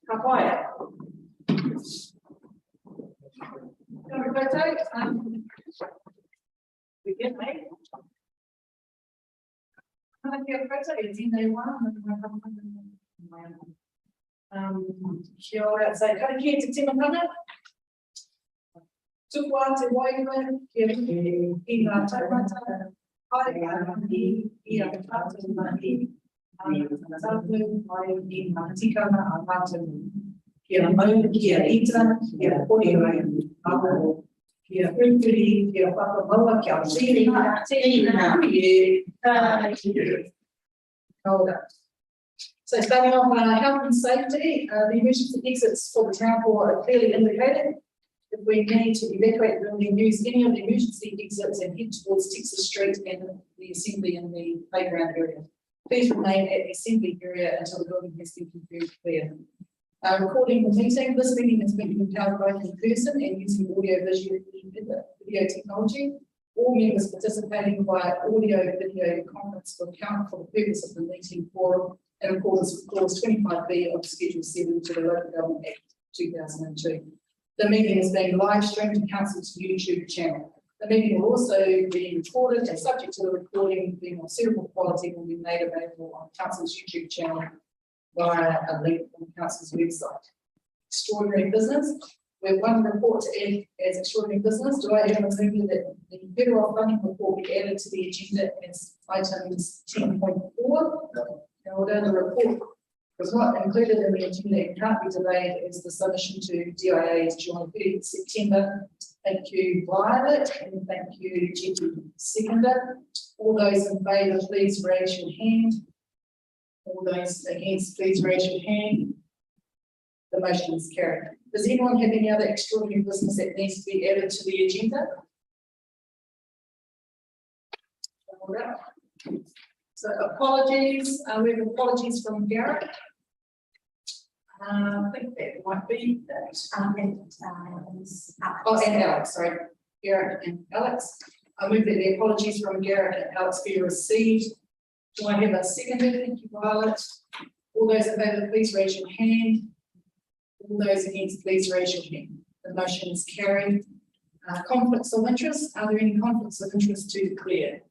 Kapaya. Begin, mate. Kia ora, so kara kia te timapana. Tupua te waiwa, kia i ngā taumata, ai i a tātou mahi, tātou mai i ngā tikanga a tātou. Kia mau, kia ita, kia pori ai, kia whipuri, kia whakamaua, kia tīna, kia So starting off health and safety, the emergency exits for the town hall are clearly indicated. If we need to evacuate the building, use any of the emergency exits and head towards Texas Street and the assembly in the playground area. Please remain at the assembly area until the building has been confirmed clear. Recording the meeting. This meeting is being held both in person and using video technology. All members participating via audio-video conference will count for the purpose of the meeting forum in accordance with Clause 25B of Schedule 7 to the Local Government Act 2002. The meeting is being live streamed to Council's YouTube channel. The meeting will also be recorded and subject to the recording being of suitable quality will be made available on Council's YouTube channel via a link on Council's website. Extraordinary business. We have one report to add as extraordinary business. Do I have a motion that the federal funding report be added to the agenda as items 10.4? And although the report was not included in the agenda and can't be delayed as the submission to DIA is due on 30th September. Thank you, Violet, and thank you, Jeffrey Seconder. All those in favour, please raise your hand. All those against, please raise your hand. The motion is carried. Does anyone have any other extraordinary business that needs to be added to the agenda? All right. So apologies. We have apologies from Garrett. I think that might be that. And Alex, sorry. Garrett and Alex. I move that the apologies from Garrett and Alex be received. Do I have a seconder? Thank you, Violet. All those in favour, please raise your hand. All those against, please raise your hand. The motion is carried. Conflicts of interest. Are there any conflicts of interest to declare?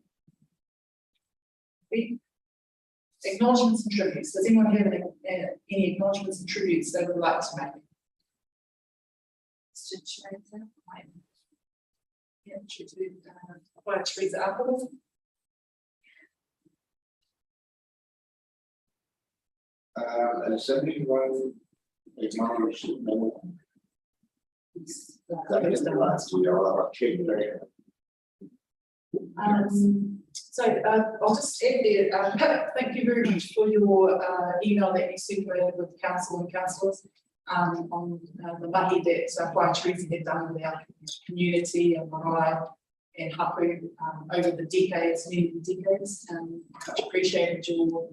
Acknowledgements and tributes. Does anyone have any acknowledgements and tributes they would like to make? Yeah, Teresa Apples. And 71 acknowledged that is the last year of change. So I'll just add there, thank you very much for your email that you circulated with council and councillors on the mahi that Wai Teresa had done with our community and marae and hapu over the decades, many decades. Much appreciated your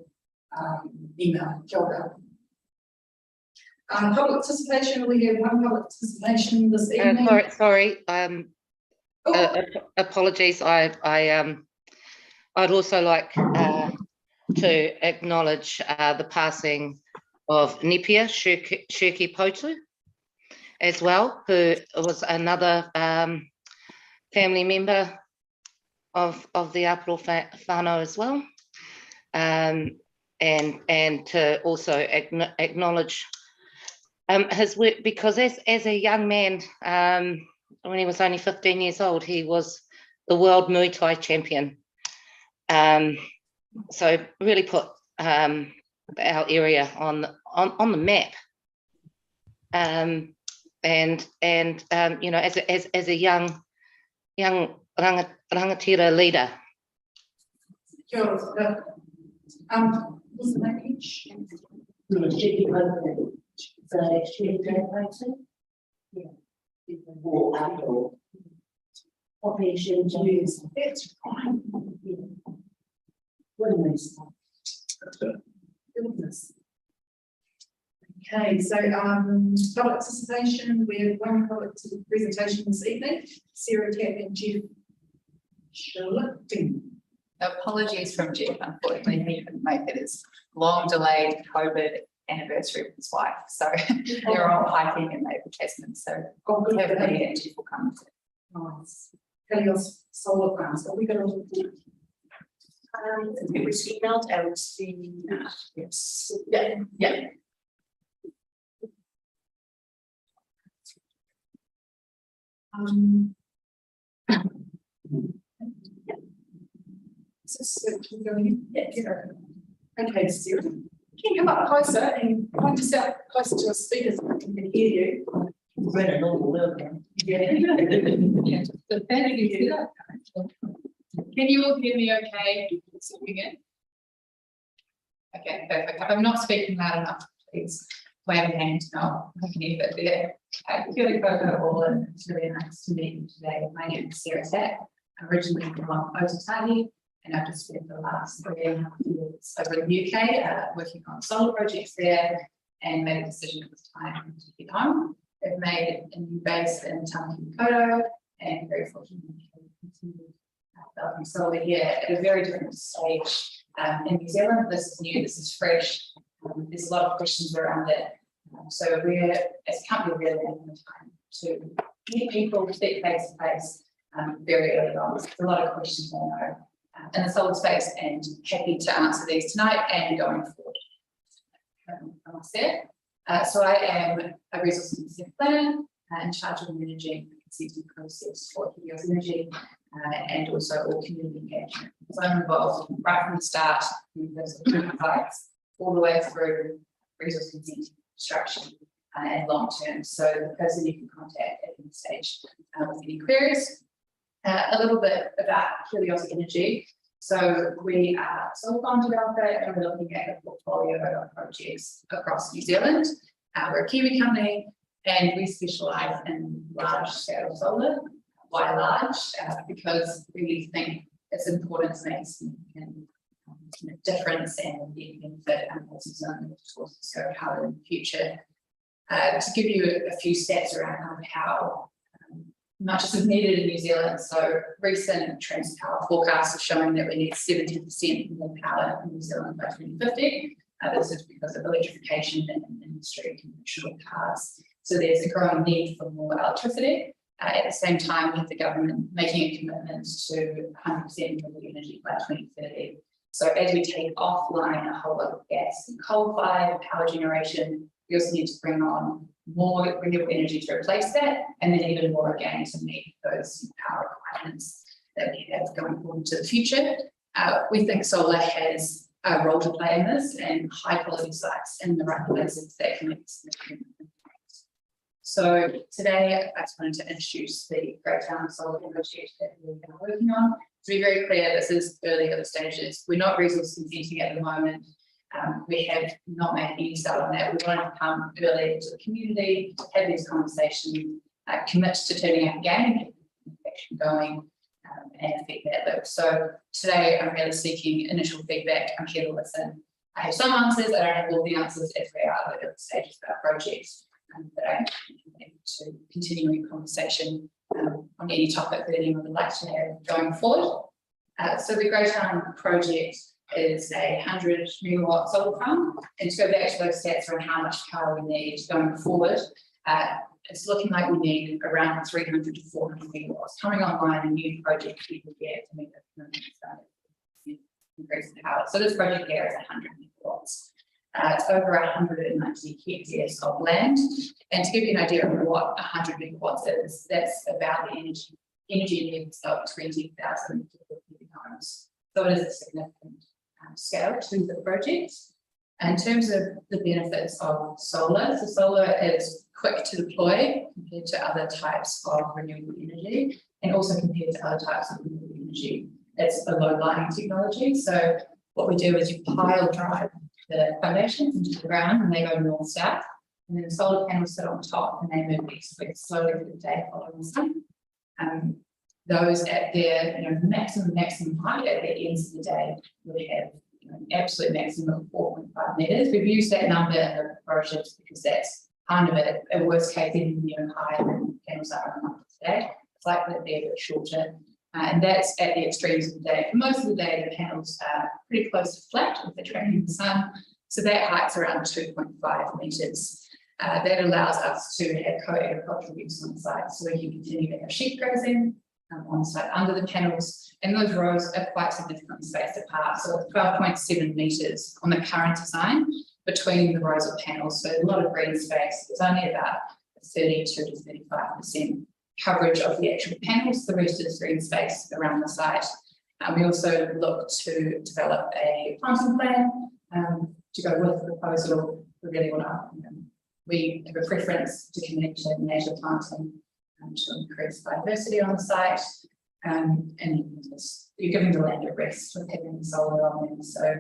email. Kia ora. Public participation, we have one public participation this evening. Sorry. Apologies. I'd also like to acknowledge the passing of Nipia Shirki Potu as well, who was another family member of the Aparo whānau as well, and to also acknowledge his work, because as a young man, when he was only 15 years old, he was the world Muay Thai champion. So really put our area on the map. You know, as a young rangatira leader. What's the language? Operation use. That's right. What a nice Goodness. Okay, so public participation. We have one public presentation this evening. Sarah Tapp and Jeff Schilling. Apologies from Jeff, unfortunately he couldn't make it. It's long delayed COVID anniversary with his wife. So they're all hiking in Maple Tasman. So Oh, good. have many energy will come. Nice. Helios solar farms, have we got a little? It was emailed out the yes. Yeah. Okay, Stuart, can you come up closer and point yourself closer to the speakers so I can hear you? Yeah. The better you do that. Can you all hear me okay? Speaking in? Okay, perfect. If I'm not speaking loud enough, please wave a hand. No, I can hear it there. Kia ora all, and it's really nice to meet you today. My name is Sarah Tack. I'm originally from Otautahi, and I've just spent the last 3.5 years over in the UK working on solar projects there, and made a decision it was time to get home. I've made a new base in Tamaki Makaurau, and very fortunate to continue developing solar here at a very different stage. In New Zealand, this is new, this is fresh. There's a lot of questions around it. So we're, as a company, really taking the time to meet people, speak face to face very early on. There's a lot of questions I know in the solar space, and happy to answer these tonight and going forward. So I am a resource consent planner in charge of managing the consenting process for Helios Energy and also all community engagement. So I'm involved right from the start in terms of sites all the way through resource consent, construction and long term. So the person you can contact at any stage with any queries. A little bit about Helios Energy. So we are a solar farm developer, and we're looking at a portfolio of projects across New Zealand. We're a Kiwi company, and we specialise in large scale solar. Why large? Because we think it's important to make significant difference and benefit New Zealand towards zero carbon in the future. To give you a few stats around how much is needed in New Zealand. So recent Transpower forecasts are showing that we need 70% more power in New Zealand by 2050. This is because of electrification in industry, commercial cars. So there's a growing need for more electricity. At the same time, with the government making a commitment to 100% renewable energy by 2030. So as we take offline a whole lot of gas and coal-fired power generation, we also need to bring on more renewable energy to replace that, and then even more again to meet those power requirements that we have going forward into the future. We think solar has a role to play in this, and high quality sites in the right places that can make a significant impact. So today I just wanted to introduce the Greytown Solar project that we're working on. To be very clear, this is early at the stages. We're not resource consenting at the moment. We have not made any start on that. We want to come early to the community, have these conversations, commit to turning out again, get the action going, and affect that loop. So today I'm really seeking initial feedback. I'm here to listen. I have some answers, I don't have all the answers as we are at the stages of our projects, but I'm able to continue a conversation on any topic that anyone would like to have going forward. So the Greytown project is a 100 megawatt solar farm, and to go back to those stats on how much power we need going forward, it's looking like we need around 300 to 400 megawatts coming online. A new project people get to meet the increase in power. So this project here is 100 megawatts. It's over 190 hectares of land, and to give you an idea of what 100 megawatts is, that's about the energy needs of 20,000 homes. So it is a significant scale to the project. In terms of the benefits of solar, so solar is quick to deploy compared to other types of renewable energy, and also compared to other types of renewable energy. It's a low-lying technology. So what we do is you pile drive the foundations into the ground, and they go north-south, and then the solar panels sit on top, and they move east-west slowly through the day following the sun. Those at their maximum height at the ends of the day would have an absolute maximum of 4.5 meters. We've used that number in the project because that's kind of a worst case, even higher than panels are on the market today. It's likely to be a bit shorter. And that's at the extremes of the day. For most of the day, the panels are pretty close to flat if they're tracking the sun. So that height's around 2.5 metres. That allows us to have co-agricultural use on site, so we can continue to have sheep grazing on site under the panels, and those rows are quite significantly spaced apart, so 12.7 metres on the current design between the rows of panels, so a lot of green space. It's only about 32 to 35% coverage of the actual panels, the rest is green space around the site. We also look to develop a planting plan to go with the proposal. We really want to, we have a preference to connect to native planting to increase diversity on the site, and you're giving the land a rest with having the solar on them, so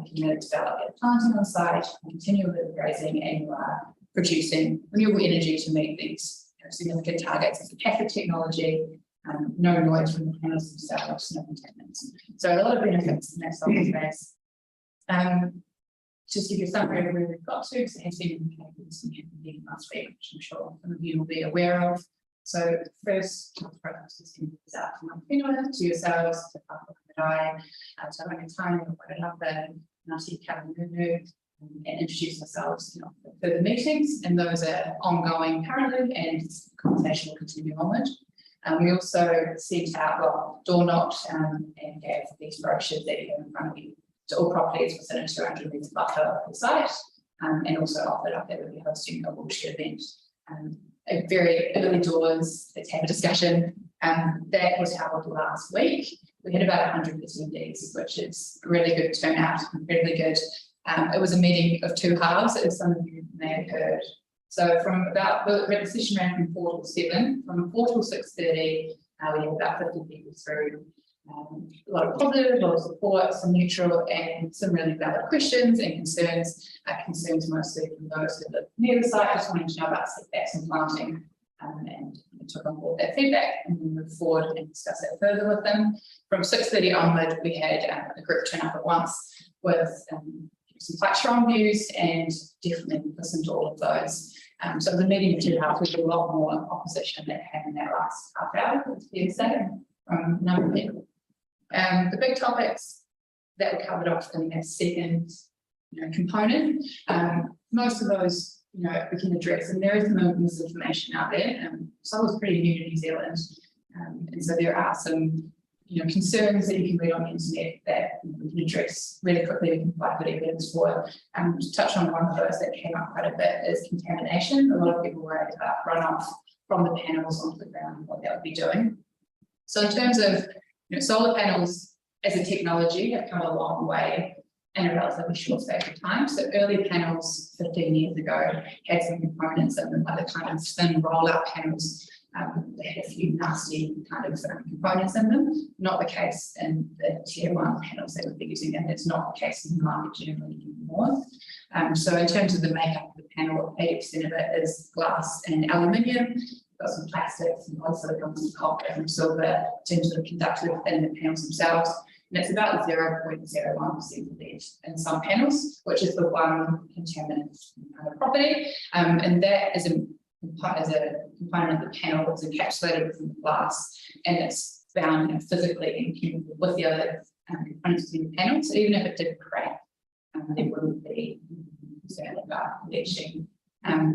you can develop your planting on site, continue with grazing, and you are producing renewable energy to meet these significant targets of the Catholic technology, no noise from the panels themselves, no contaminants. So a lot of benefits in that solar space. Just to give you a summary of where we've got to, because it has been indicated some meeting last week, which I'm sure some of you will be aware of. So first, the process is out to yourselves, to to and introduce ourselves for further meetings, and those are ongoing currently, and conversation will continue onward. We also sent out, door knocked and gave these brochures that you have in front of you to all properties within a 200 metre buffer of the site, and also offered up that we'll be hosting a bullshit event. A very early doors, let's have a discussion. That was held last week. We had about 100 attendees, which is a really good turnout, incredibly good. It was a meeting of two halves, as some of you may have heard. So from about, the session ran from 4 till 7, from 4 till 6:30, we had about 50 people through. A lot of positive, a lot of support, some neutral, and some really valid questions and concerns. Concerns mostly from those who live near the site, just wanting to know about setbacks and planting, and we took on board that feedback and we moved forward and discussed it further with them. From 6:30 onward, we had a group turn up at once with some quite strong views, and definitely listened to all of those. So the meeting of two halves, we had a lot more opposition that happened in that last half hour, it's fair to say, from a number of people. The big topics that were covered off in that second component, most of those we can address, and there is some misinformation out there. So I was pretty new to New Zealand, and so there are some concerns that you can read on the internet that we can address really quickly. We can provide good evidence for. To touch on one of those that came up quite a bit is contamination. A lot of people worry about runoff from the panels onto the ground and what that would be doing. So in terms of solar panels as a technology have come a long way in a relatively short space of time. So early panels 15 years ago had some components in them, like the kind of thin rollout panels. They had a few nasty kind of components in them. Not the case in the tier 1 panels that we'd be using, and it's not the case in the market generally anymore. So in terms of the makeup of the panel, 80% of it is glass and aluminium. Got some plastics and polysilicon, some copper and silver in terms of the conductor within the panels themselves. And it's about 0.01% of lead in some panels, which is the one contaminant property. And that is a component of the panel that's encapsulated within the glass, and it's bound physically and chemically with the other components in the panel. So even if it did crack, there wouldn't be concern about leaching.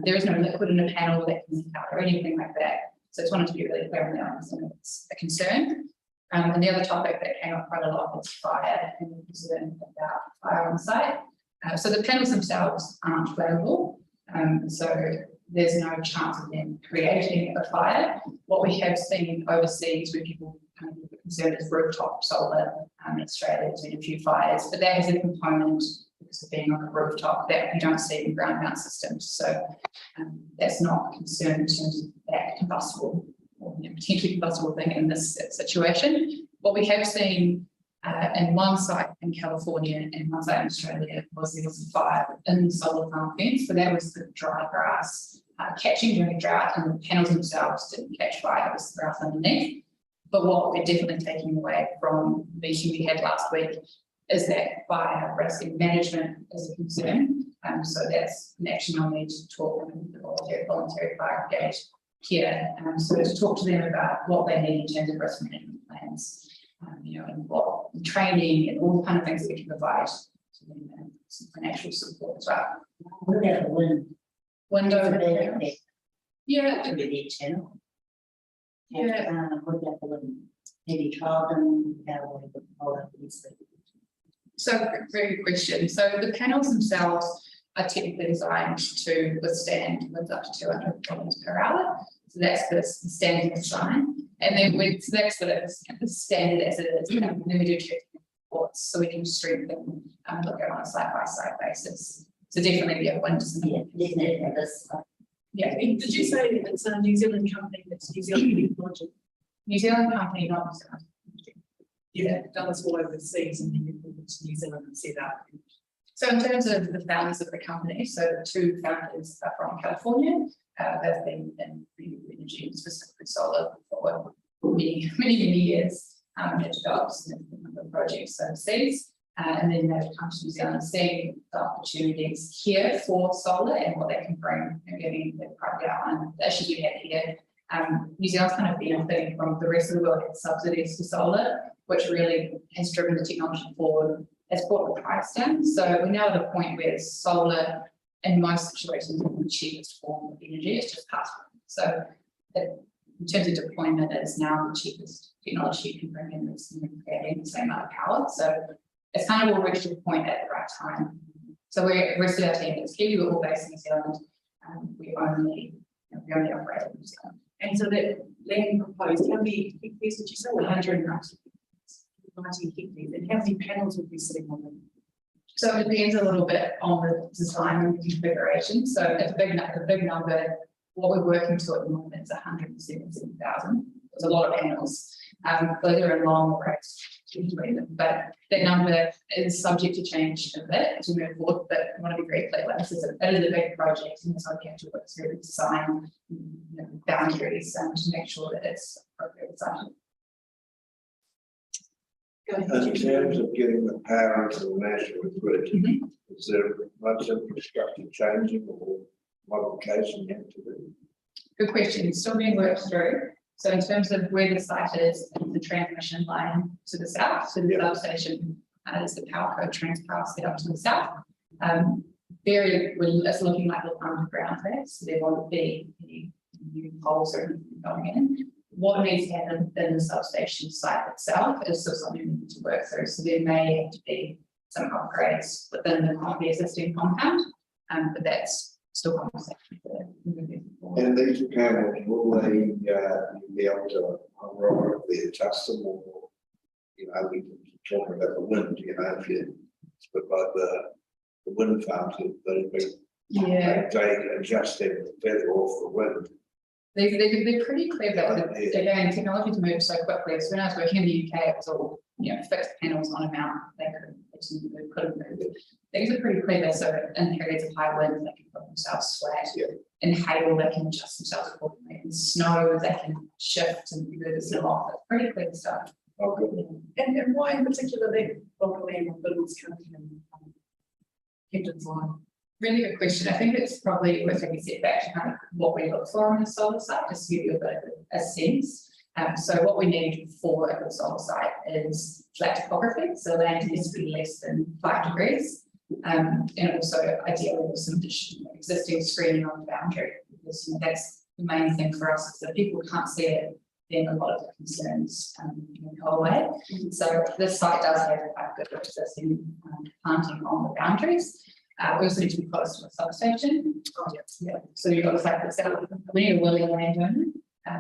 There is no liquid in the panel that can leak out or anything like that. So I just wanted to be really clear on that, so it's a concern. And the other topic that came up quite a lot was fire and concern about fire on site. So the panels themselves aren't flammable. So there's no chance of them creating a fire. What we have seen overseas where people kind of get concerned is rooftop solar. In Australia, there's been a few fires, but that has a component because of being on a rooftop that we don't see in ground mount systems. So that's not a concern in terms of that combustible or potentially combustible thing in this situation. What we have seen in one site in California and one site in Australia was there was a fire in the solar farm fence, but that was the dry grass catching during a drought, and the panels themselves didn't catch fire, it was the grass underneath. But what we're definitely taking away from the meeting we had last week is that fire risk and management is a concern. So that's an action I'll need to talk with the voluntary fire brigade here. So to talk to them about what they need in terms of risk management plans, and what training and all the kind of things that we can provide and some financial support as well. What about the wind? Window. That Yeah, could be their channel. Yeah. What about the wind? Maybe trial them, how they would hold up these things. so very good question. So the panels themselves are technically designed to withstand winds up to 200 kilometers per hour. So that's the standard design. And then so that's the standard as it is. And then we do check reports so we can strengthen and look at on a side-by-side basis. So definitely, yeah, wind is Yeah, definitely this. yeah. Did you say it's a New Zealand company that's New Zealand project? New Zealand company, not New Zealand. Yeah, done this all overseas and then you brought it to New Zealand and set up. So in terms of the founders of the company, so the two founders are from California. They've been in renewable energy, specifically solar, for many years. They've developed a number of projects overseas, and then they've come to New Zealand, seeing the opportunities here for solar and what they can bring. And getting the private outline that should be had here. New Zealand's kind of benefiting from the rest of the world has subsidies for solar, which really has driven the technology forward. Has brought the price down. So we're now at a point where solar, in most situations, is the cheapest form of energy. It's just past. So in terms of deployment, it's now the cheapest technology you can bring in that's creating the same amount of power. So it's kind of all reached a point at the right time. So the rest of our team is Kiwi, we're all based in New Zealand. We only operate in New Zealand. And so that land proposed, how many hectares did you say? 190. 90 hectares, and how many panels would be sitting on them? So it depends a little bit on the design and configuration. So it's a big number. What we're working to at the moment is 177,000. It's a lot of panels. Those are in long race between them, but that number is subject to change a bit as we move forward. But I want to be very clear, like this is a big project, and so we have to work through the design, boundaries, to make sure that it's appropriate design. In terms of getting the power into the national grid, is there much infrastructure changing or modification yet to do? Good question. It's still being worked through. So in terms of where the site is, the transmission line to the south, so the substation is the power code transpower set up to the south. It's looking like it's underground there, so there won't be any new poles or anything going in. What needs to happen in the substation site itself is still something we need to work through. So there may have to be some upgrades within the existing compound, but that's still conversation for moving forward. And these panels, will they be able to ironically adjust them, or we can talk about the wind, if you split like the wind farms, Yeah, they adjust them further off the wind. they're pretty clever. Again, technology's moved so quickly. So when I was working in the UK, it was all fixed panels on a mount. They couldn't move. Things are pretty clever. So in periods of high winds, they can put themselves flat. In hail, they can adjust themselves accordingly. In snow, they can shift and move the snow off. It's pretty clever stuff. And why in particular that block of land or buildings coming in Captain's Line? Really good question. I think it's probably worth taking a step back to kind of what we look for on the solar site, just to give you a bit of a sense. So what we need for a solar site is flat topography, so land needs to be less than 5 degrees, and also ideally with some existing screening on the boundary, because that's the main thing for us is that people can't see it, then a lot of the concerns go away. So this site does have quite good existing planting on the boundaries. We also need to be close to a substation. So you've got the site itself. We need a willing landowner.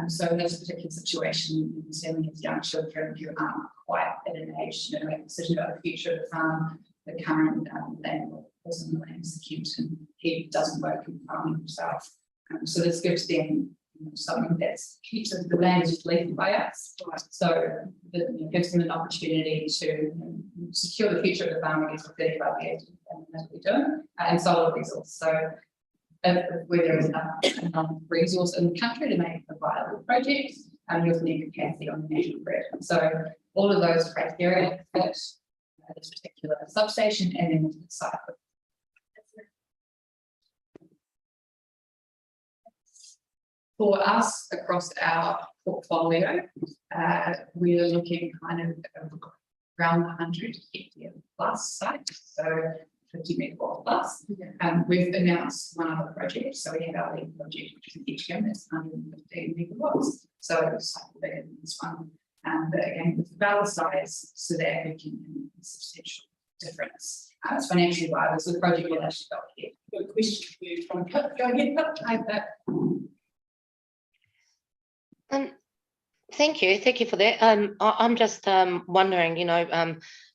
So in this particular situation, dealing with young children who aren't quite at an age to make a decision about the future of the farm, the current landlord person in the land is acute and he doesn't work in farming himself. So this gives them something that keeps the land is left by us. So it gives them an opportunity to secure the future of the farm against 35 years, and that's what we're doing, and solar resource. So where there is enough resource in the country to make a viable project, you also need capacity on the national grid. So all of those criteria fit this particular substation and then the site. For us, across our portfolio, we are looking kind of around 100 hectare plus sites. so 50 megawatt plus. We've announced one other project, so we have our lead project, which is Edgecombe, that's 115 megawatts, so it's slightly bigger than this one. But again, with about the size, so that we can make a substantial difference. It's financially viable, so the project will actually go ahead. Got a question for you, Tom. Go ahead. Thank you for that. I'm just wondering,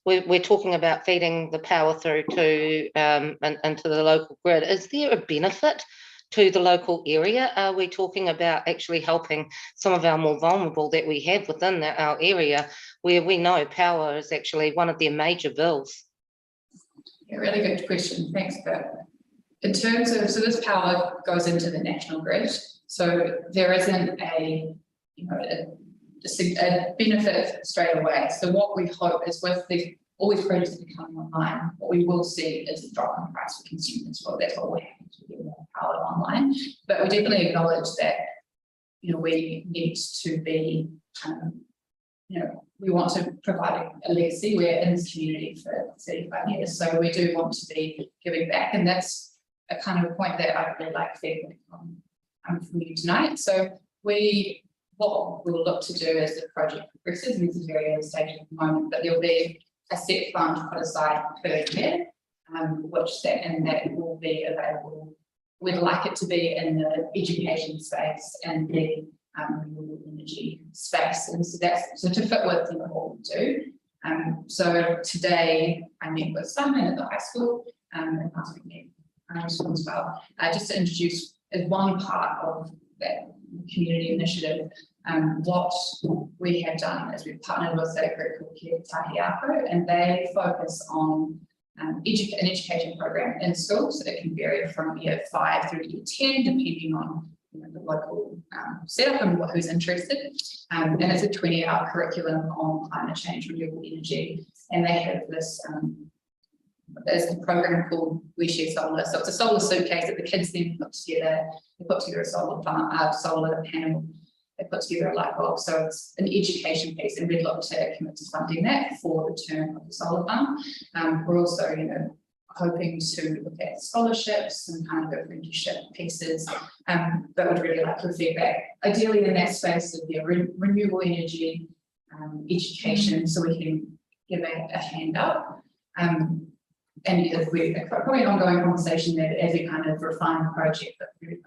we're talking about feeding the power through to into the local grid. Is there a benefit to the local area? Are we talking about actually helping some of our more vulnerable that we have within our area, where we know power is actually one of their major bills? Yeah, really good question. Thanks, Bert. In terms of, so this power goes into the national grid, so there isn't a benefit straight away. So what we hope is with all these projects that are coming online, what we will see is a drop in price for consumers. Well, that's what will happen to get more power online. But we definitely acknowledge that, we need to be, we want to provide a legacy. We're in this community for 35 years, so we do want to be giving back, and that's a kind of point that I really like feedback from you tonight. So what we'll look to do as the project progresses, and this is very early stage at the moment, but there'll be a set fund put aside per year, that will be available. We'd like it to be in the education space and the renewable energy space, and so that's to fit with what we do. So today I met with someone at the high school and asked me as well, just to introduce as one part of that community initiative. What we have done is we've partnered with a group called Tahiako, and they focus on an education program in schools. So it can vary from year 5 through year 10, depending on the local setup and who's interested. And it's a 20-hour curriculum on climate change, renewable energy, and they have this. There's a program called We Share Solar. So it's a solar suitcase that the kids then put together. They put together a solar panel. They put together a light bulb. So it's an education piece, and we'd look to commit to funding that for the term of the solar farm. We're also, hoping to look at scholarships and kind of apprenticeship pieces. But would really like your feedback. Ideally, in that space of renewable energy education, so we can give a hand up. And we're probably an ongoing conversation there as we kind of refine the project. But really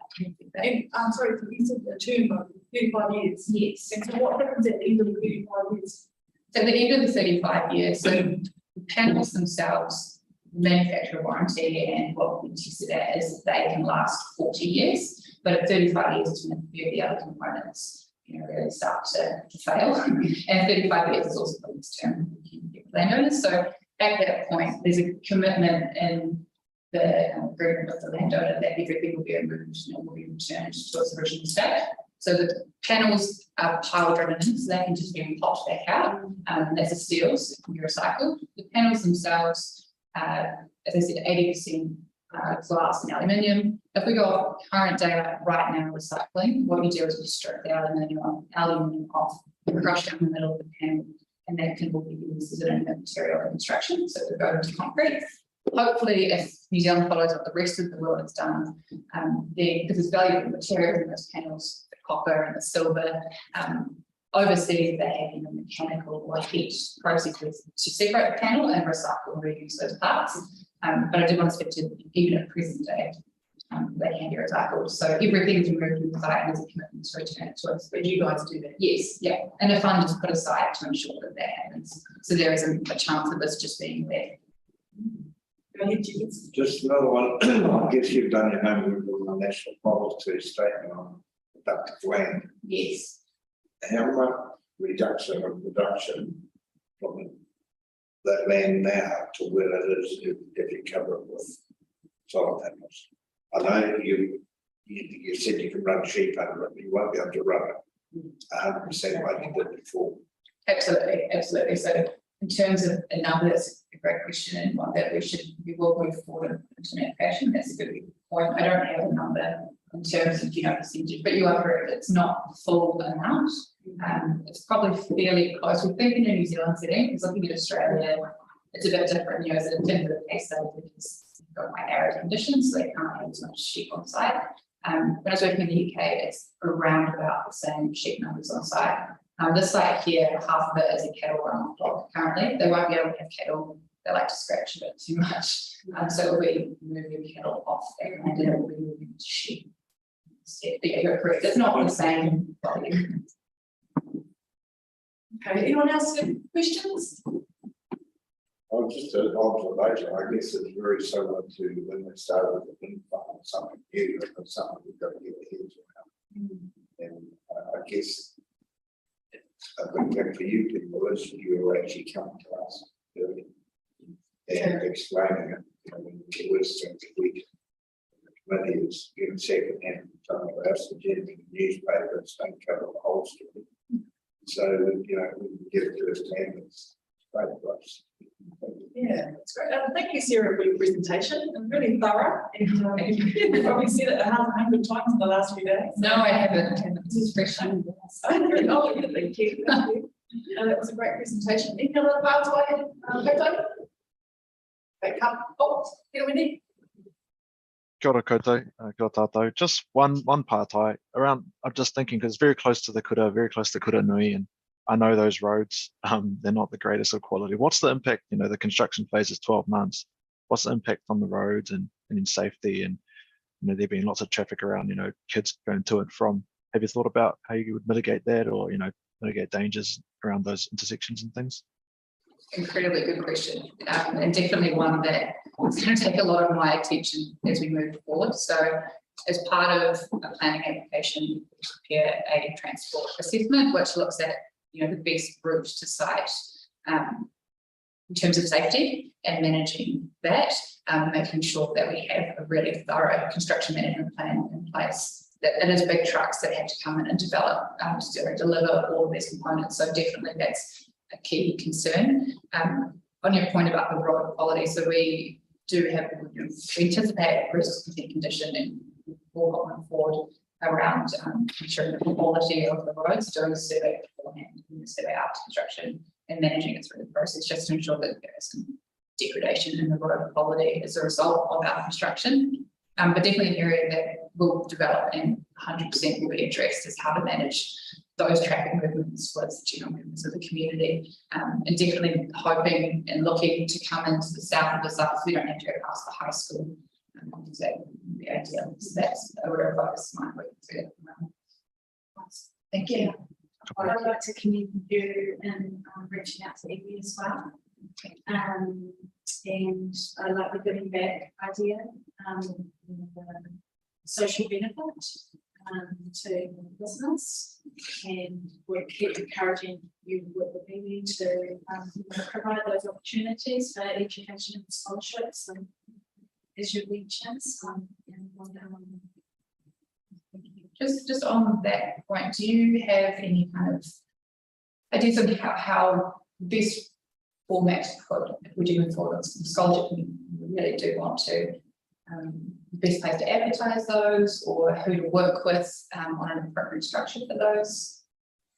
like I'm sorry, you said the term of 35 years. yes. And so what happens at the end of the 35 years? So at the end of the 35 years, so the panels themselves, manufacturer warranty, and what we tested at is they can last 40 years, but at 35 years is when the other components, really start to fail. And 35 years is also the next term landowners. So at that point, there's a commitment in the agreement with the landowner that everything will be removed and will be returned to its original state. So the panels are pile driven in, so they can just be popped back out. That's a steel, so it can be recycled. The panels themselves, as I said, 80% glass and aluminium. If we go off current data right now recycling, what we do is we strip the aluminium off, crush down the middle of the panel, and that can all be used as an material in construction, so it will go into concrete. Hopefully, if New Zealand follows what the rest of the world has done, because there's valuable materials in those panels, the copper and the silver, overseas they have mechanical or heat processes to separate the panel and recycle and reuse those parts. But I do want to speak to even at present day, they can be recycled. So everything is removed from the site and there's a commitment to return it to us. But you guys do that? Yes, yeah. And a fund is put aside to ensure that that happens. So there is a chance of this just being there. Just another one. I guess you've done your homework on the national policy statement on productive land. Yes. How much reduction of production from that land now to where it is if you cover it with solar panels? I know you said you can run sheep under it, but you won't be able to run it 100% like you did before. Absolutely, absolutely. So in terms of a number, that's a great question and one that we will move forward into an application. That's a good point. I don't have a number in terms of percentage, but you are correct. It's not the full amount. It's probably fairly close. We're thinking in a New Zealand setting, because looking at Australia, it's a bit different, you know, as in terms of the case study, because you've got quite arid conditions, so they can't have as much sheep on site. When I was working in the UK, it's around about the same sheep numbers on site. This site here, half of it is a cattle run block currently. They won't be able to have cattle. They like to scratch a bit too much. So we'll be moving cattle off there and then we'll be moving to sheep. But yeah, you're correct. It's not the same volume. Okay, anyone else have questions? Oh, just an observation, I guess it's very similar to when they started with the wind farm, something new, and something we've got to get our heads around. And I guess a big thing for you people is you are actually coming to us early and explaining it. You know, when the worst thing that we the committee is given second hand from some of us, the newspapers don't cover the whole story. So, you know, we can get it first hand, it's great for us. Yeah, that's great. Thank you, Sarah, for your presentation. And really thorough. And you've probably said it 100 times in the last few days. No, I haven't. This is fresh. Thank you. Thank you. That was a great presentation. Any other parts I had? Oh, here we need. Kia ora koutou, kia ora tātou. Just one pātai around. I'm just thinking because it's very close to the kura, very close to Kura Nui, and I know those roads. They're not the greatest of quality. What's the impact? You know, the construction phase is 12 months. What's the impact on the roads and in safety? And you know, there being lots of traffic around. You know, kids going to and from. Have you thought about how you would mitigate that, or you know, mitigate dangers around those intersections and things? Incredibly good question, and definitely one that is going to take a lot of my attention as we move forward. So, as part of a planning application, we prepare a transport assessment, which looks at the best route to site in terms of safety and managing that, making sure that we have a really thorough construction management plan in place. That it is big trucks that have to come in and develop to deliver all of these components. So definitely that's a key concern. On your point about the road quality, so we do have, we anticipate risk of condition and we'll going forward around ensuring the quality of the roads, doing a survey beforehand, and the survey after construction, and managing it through the process just to ensure that there is some degradation in the road quality as a result of our construction. But definitely an area that will develop and 100% will be addressed is how to manage those traffic movements with general members of the community, and definitely hoping and looking to come into the south of the site so we don't have to go past the high school. That would be ideal. So that's a real focus of my work too. Thank you. I'd like to commend you and reaching out to Evie as well. And I like the giving back idea, the social benefit to business, and we're keep encouraging you with the Evie to provide those opportunities for education and scholarships and as your regions. Just on that point, do you have any kind of ideas of how this format could, if we do move forward with some scholarship, we really do want to, the best place to advertise those or who to work with on an appropriate structure for those?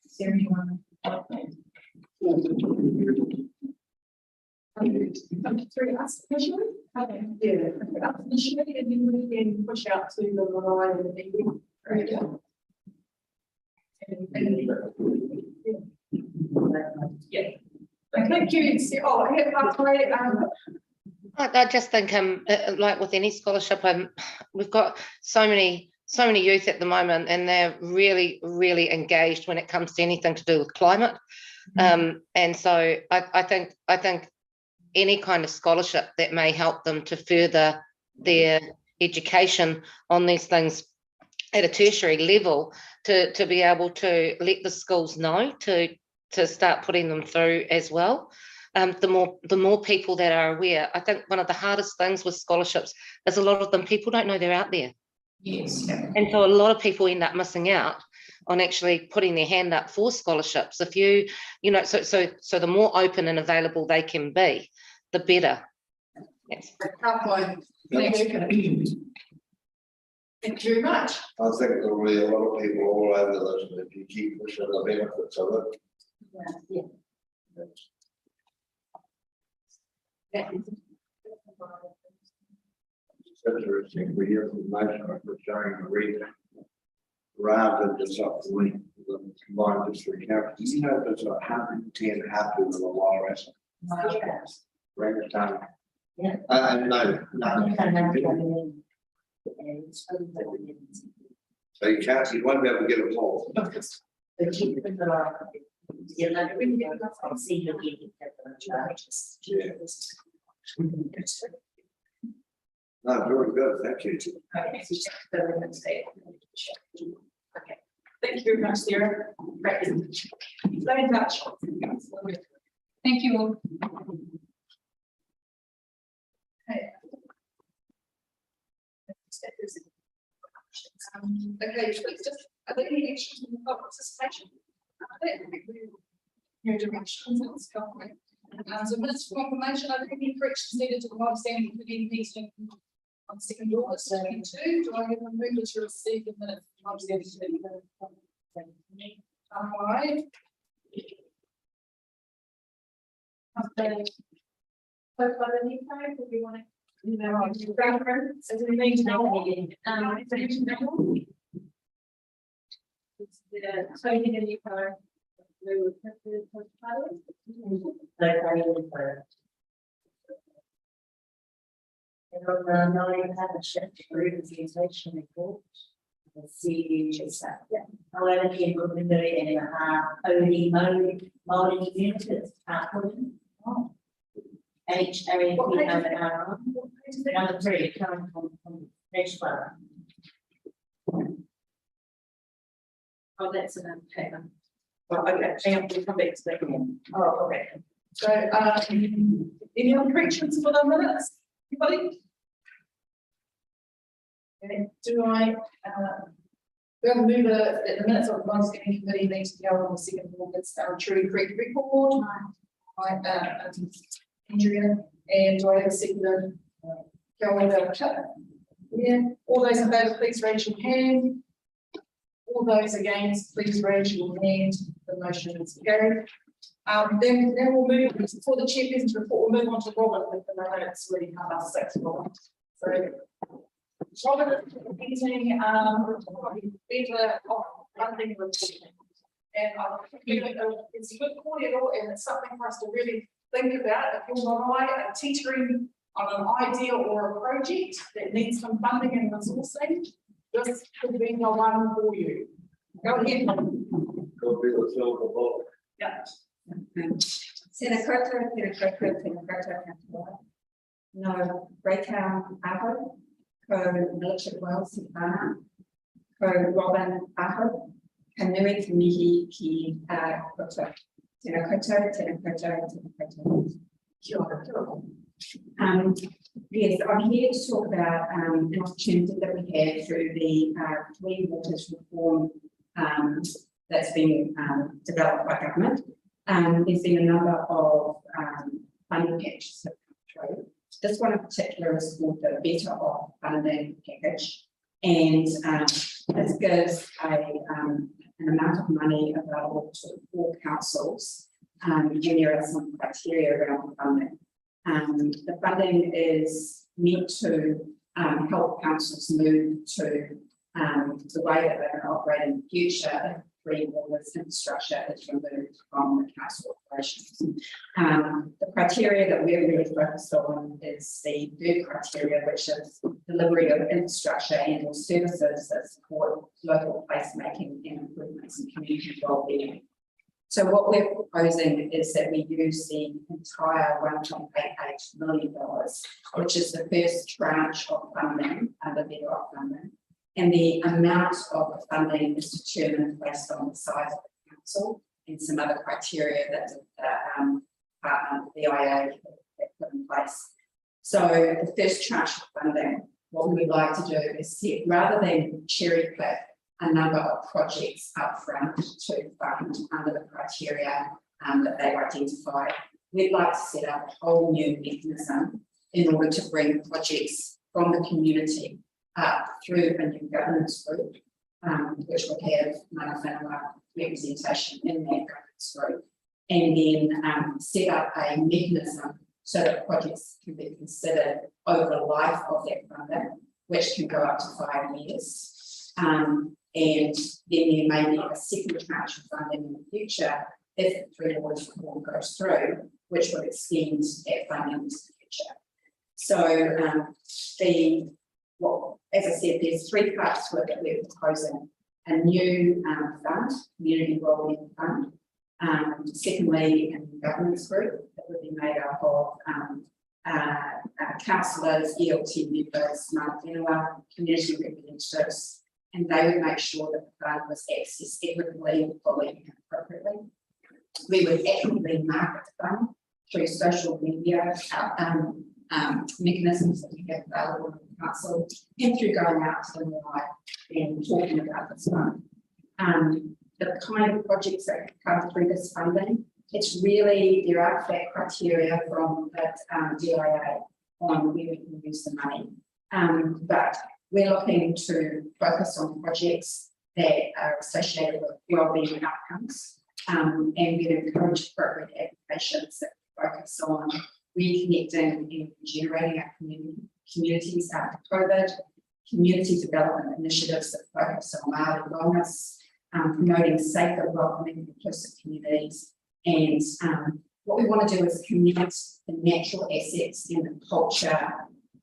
Is there anyone? Through us initially, initially, and then we can push out to the Māori and the people. Yeah. Thank you. Oh, I have halfway. I just think, like with any scholarship, we've got so many youth at the moment, and they're really, really engaged when it comes to anything to do with climate. And so I think any kind of scholarship that may help them to further their education on these things at a tertiary level, to be able to let the schools know to start putting them through as well. The more people that are aware. I think one of the hardest things with scholarships is a lot of them people don't know they're out there. Yes. And so a lot of people end up missing out on actually putting their hand up for scholarships. If you know, so the more open and available they can be, the better. Yes. Thank you very much. I think there'll be a lot of people all over this, if you keep pushing the benefits of it. Yeah. Interesting, we hear from most of the showing the reason. Rather than just up the link, the combined district council, you know, there's 110 happy with a walrus. Bring it down. Yeah. No. So you can't, you won't be able to get a poll. The cheap in the law. Yeah, like, we can see you getting charges. Yeah. No, very good, thank you. Okay, thank you very much, Sarah. Great. Stay in touch. Thank you all. Okay, so it's just, are there any actions in the public participation? New directions, that's going. So minutes for confirmation, are there any corrections needed to the Māori Standing Committee meeting on 2nd August 2022? Do I have a move to receive the minutes from Māori Standing Committee? Aye. If you want to, you know, as we need to know. So you can you for And on the Māori Partnership Representation Report, the CU that. However, people in the area are only Māori communities are putting. HAPR, number 3, coming from page 1. Oh, that's an paper. Oh, okay, hang on, we'll come back to that again. Oh, okay. So, any other corrections for the minutes? Anybody? Okay, do I, we have to move the minutes of the Māori Standing Committee meeting held on the 2nd of August, true correct record. Right, Andrea, and do I have a second? Yeah, all those in favour, please raise your hand. All those against, please raise your hand. The motion is carried. Then we'll move for the chairperson's report. We'll move on to Robert with the minutes really come up 6. So Robert is meeting better funding reporting. And it's a good cordial and it's something for us to really think about. If you're are teetering on an idea or a project that needs some funding and resourcing, this could be the one for you. Go ahead. Go be the silver bullet. Yeah. No, Breakdown Aho, Co Military Wells Savannah, Co Robin Aho, Kanui Committee Ki Koto. Tēnā koutou, tēnā koutou, tēnā koutou. Kia ora. Yes, I'm here to talk about an opportunity that we had through the Clean Waters Reform that's been developed by government. There's been a number of funding packages that come through. This one in particular is called the Better Off Funding Package, and this gives an amount of money available to 4 councils, and there are some criteria around the funding. The funding is meant to help councils move to the way that they're operating in the future. Green waters infrastructure is removed from the council operations. The criteria that we're really focused on is the third criteria, which is delivery of infrastructure and or services that support local placemaking and improvements in community wellbeing. So what we're proposing is that we use the entire $1.88 million, which is the first tranche of funding under Better Off funding. And the amount of the funding is determined based on the size of the council and some other criteria that the IA put in place. So the first tranche of funding, what we would like to do is set, rather than cherry pick a number of projects up front to fund under the criteria that they've identified, we'd like to set up a whole new mechanism in order to bring projects from the community through a new governance group, which will have mana whenua representation in that governance group, and then set up a mechanism so that projects can be considered over the life of that funding, which can go up to 5 years. And then there may be a second tranche of funding in the future if the 3 Waters reform goes through, which would extend that funding into the future. So as I said, there's 3 parts to it that we're proposing: a new fund, community wellbeing fund. Secondly, a governance group that would be made up of councillors, ELT members, Māori community representatives, and they would make sure that the fund was accessed equitably, fully, and appropriately. We would actively market the fund through social media mechanisms that we have available in the council, and through going out to the live and talking about this fund. The kind of projects that come through this funding, it's really, there are flat criteria from the DIA on where we can use the money. But we're looking to focus on projects that are associated with wellbeing outcomes, and we encourage appropriate applications that focus on reconnecting and regenerating our communities after COVID, community development initiatives that focus on Māori wellness, promoting safer, welcoming, inclusive communities. And what we want to do is connect the natural assets and the culture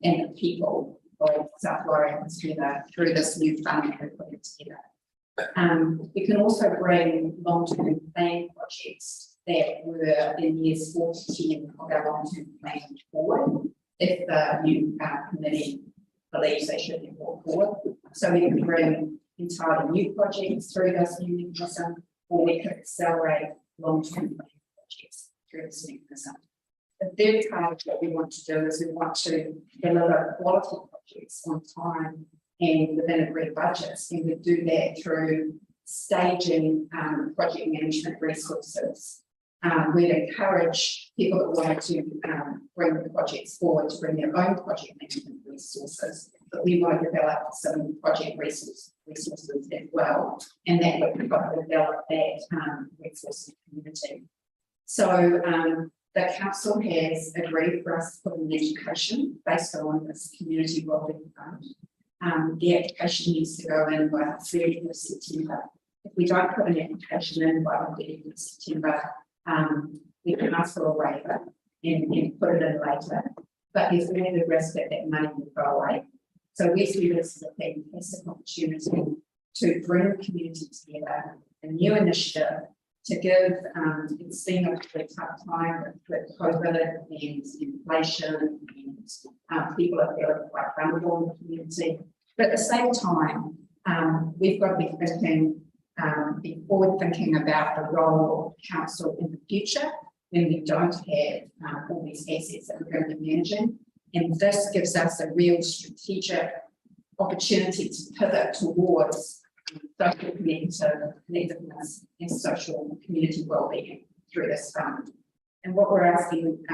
and the people of South Warrior together through this new fund that we're putting together. We can also bring long-term plan projects that were in years 4 to 10 of our long-term plan forward, if the new committee believes they should be brought forward. So we can bring entirely new projects through this new mechanism, or we could accelerate long-term plan projects through this mechanism. The third part of what we want to do is we want to deliver quality projects on time and within agreed budgets, and we do that through staging project management resources. We'd encourage people that want to bring the projects forward to bring their own project management resources, but we want to develop some project resources as well, and that would develop that resource community. So the council has agreed for us to put in education based on this community wellbeing fund. The application needs to go in by the 30th of September. If we don't put an application in by the 30th of September, we can ask for a waiver and put it in later, but there's really the risk that that money will go away. So we see this as a fantastic opportunity to bring the community together, a new initiative to give, it's been a really tough time with COVID and inflation, and people are feeling quite vulnerable in the community. But at the same time, we've got to be thinking, be forward thinking about the role of council in the future when we don't have all these assets that we're going to be managing. And this gives us a real strategic opportunity to pivot towards social connectiveness and social community wellbeing through this fund. And what we're asking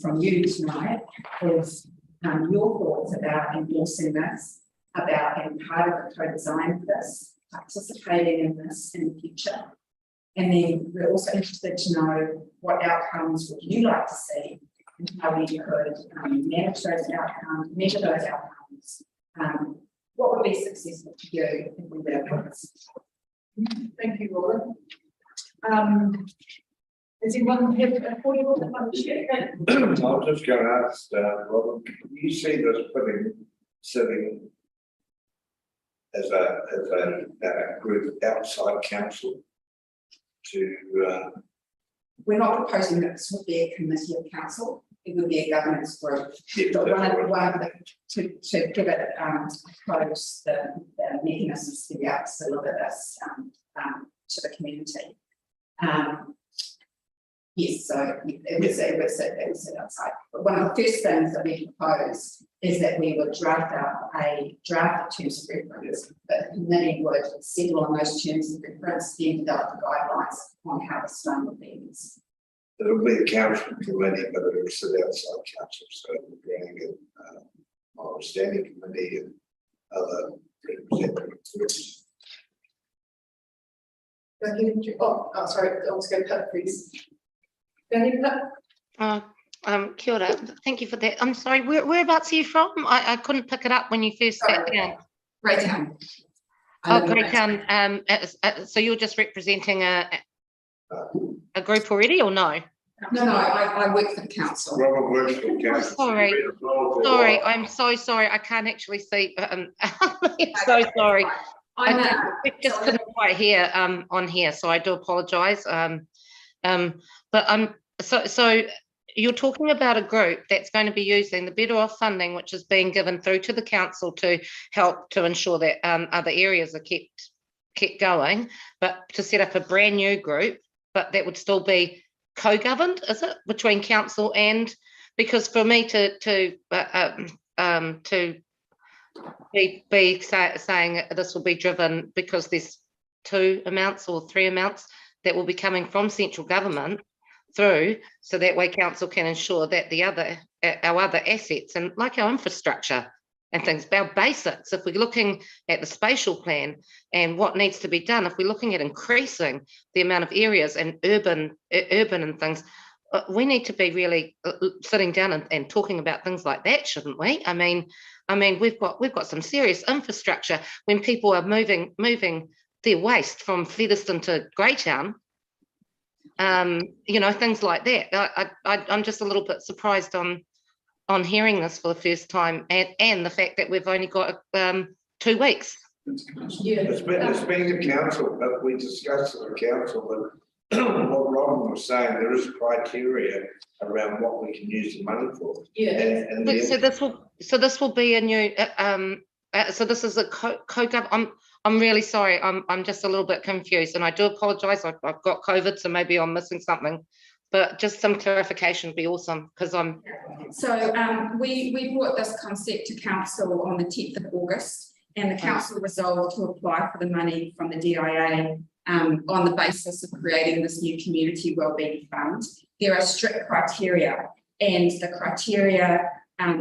from you tonight is your thoughts about endorsing this, about being part of the co-design of this, participating in this in the future. And then we're also interested to know what outcomes would you like to see and how we could manage those outcomes, measure those outcomes. What would be successful to you if we were able to? Thank you, Robin. Does anyone have a point of share? I was just going to ask, Robin, can you see this sitting as a group outside council to We're not proposing that this would be a committee of council, it would be a governance group. Yeah, But that's one right. of the, to give it propose the mechanisms to be able to deliver this to the community. Yes, so it was sit outside. But one of the first things that we propose is that we would draft up a draft of terms of reference, but the committee would settle on those terms of reference, then develop the guidelines on how this fund would be used. it'll be a council committee, but it'll sit outside council, so we're bringing in Māori Standing Committee and other representative groups. Oh, sorry, I was going to cut, please. Go ahead, Pat. Kia ora. Thank you for that. I'm sorry, whereabouts are you from? I couldn't pick it up when you first sat down. Greytown. Oh, Greytown. So you're just representing a group already, or no? No, I work for the council. Robert works for the council. Sorry, I'm so sorry. I can't actually see. I'm so sorry. We just couldn't quite hear on here, so I do apologise. But so you're talking about a group that's going to be using the Better Off funding, which is being given through to the council to help to ensure that other areas are kept going, but to set up a brand new group, but that would still be co-governed, is it, between council and, because for me to be saying this will be driven because there's 2 amounts or 3 amounts that will be coming from central government through, so that way council can ensure that our other assets, and like our infrastructure and things, our basics, if we're looking at the spatial plan and what needs to be done, if we're looking at increasing the amount of areas and urban and things, we need to be really sitting down and talking about things like that, shouldn't we? I mean, we've got some serious infrastructure when people are moving their waste from Featherston to Greytown. You know, things like that. I'm just a little bit surprised on hearing this for the first time, and the fact that we've only got 2 weeks. Yeah. It's been the council, but we discussed at the council that what Robin was saying, there is criteria around what we can use the money for. Yeah. And So this will be a new. So this is a co-gov. I'm really sorry. I'm just a little bit confused, and I do apologise. I've got COVID, so maybe I'm missing something. But just some clarification would be awesome, because I'm. So we brought this concept to council on the 10th of August, and the council resolved to apply for the money from the DIA on the basis of creating this new community wellbeing fund. There are strict criteria, and the criteria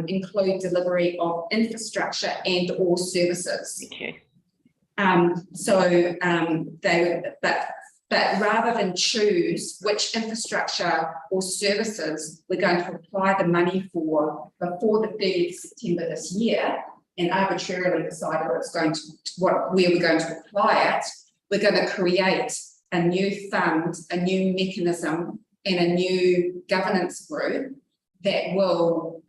include delivery of infrastructure and or services. Okay. But rather than choose which infrastructure or services we're going to apply the money for before the 30th of September this year, and arbitrarily decide where we're going to apply it, we're going to create a new fund, a new mechanism, and a new governance group that will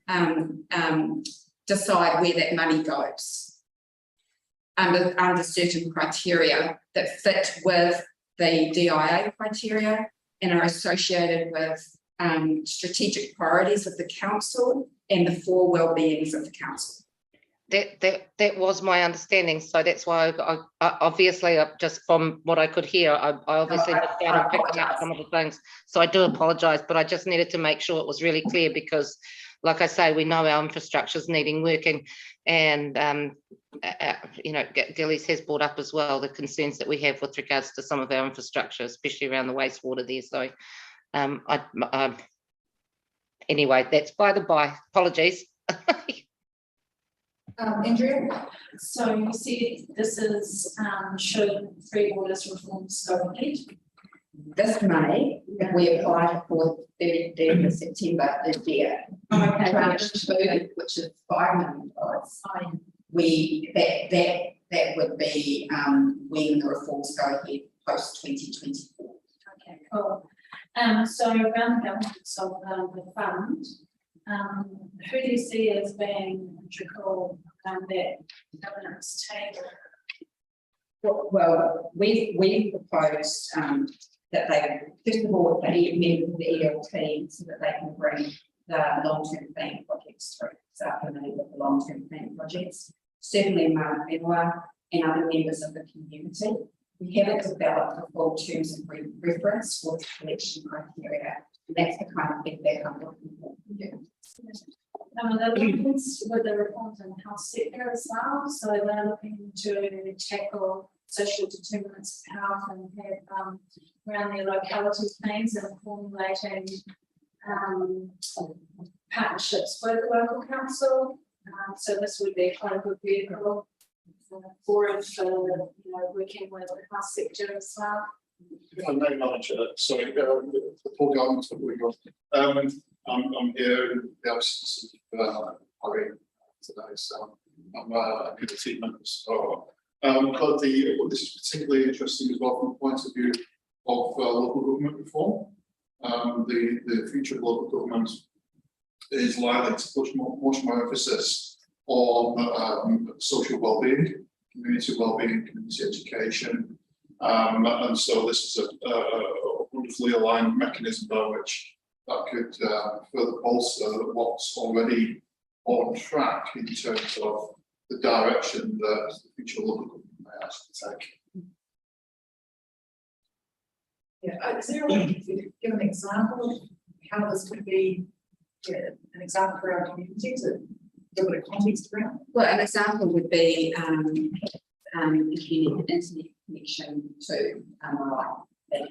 decide where that money goes under certain criteria that fit with the DIA criteria and are associated with strategic priorities of the council and the 4 well-beings of the council. That was my understanding, so that's why I obviously, just from what I could hear, I obviously missed out on picking up some of the things. So I do apologise, but I just needed to make sure it was really clear, because, like I say, we know our infrastructure is needing working, and you know, Gillies has brought up as well the concerns that we have with regards to some of our infrastructure, especially around the wastewater there. So anyway, that's by the by. Apologies. Andrea? So you see, this is should Three Waters reforms go ahead? This money, if we apply for 30th of September this year, tranche 2, which is $5 million, that would be when the reforms go ahead post 2024. Okay, cool. So around the governance of the fund, who do you see as being integral that governance table? Well, we proposed that they, first of all, they meet with the ELT so that they can bring the long-term planning projects through, start familiar with the long-term planning projects. Certainly Māori and other members of the community. We haven't developed the full terms of reference for the selection criteria. And that's the kind of feedback I'm looking for. They're looking with the reforms in the health sector as well, so they're looking to tackle social determinants of health and have around their locality plans and formulating partnerships with the local council. So this would be quite a good vehicle for it, for working with the health sector as well. If I may, Manager, sorry, the poor government that we got. I'm here in the absence of Harry today, so I'm a good team member. So, but this is particularly interesting as well from the point of view of local government reform. The future of local government is likely to put much more emphasis on social well-being, community well-being, community education, and so this is a wonderfully aligned mechanism by which that could further bolster what's already on track in terms of the direction that the future local government may actually take. Yeah, is there a way to give an example of how this could be an example for our community to give it a context around? Well, an example would be if you need an internet connection to Māori, that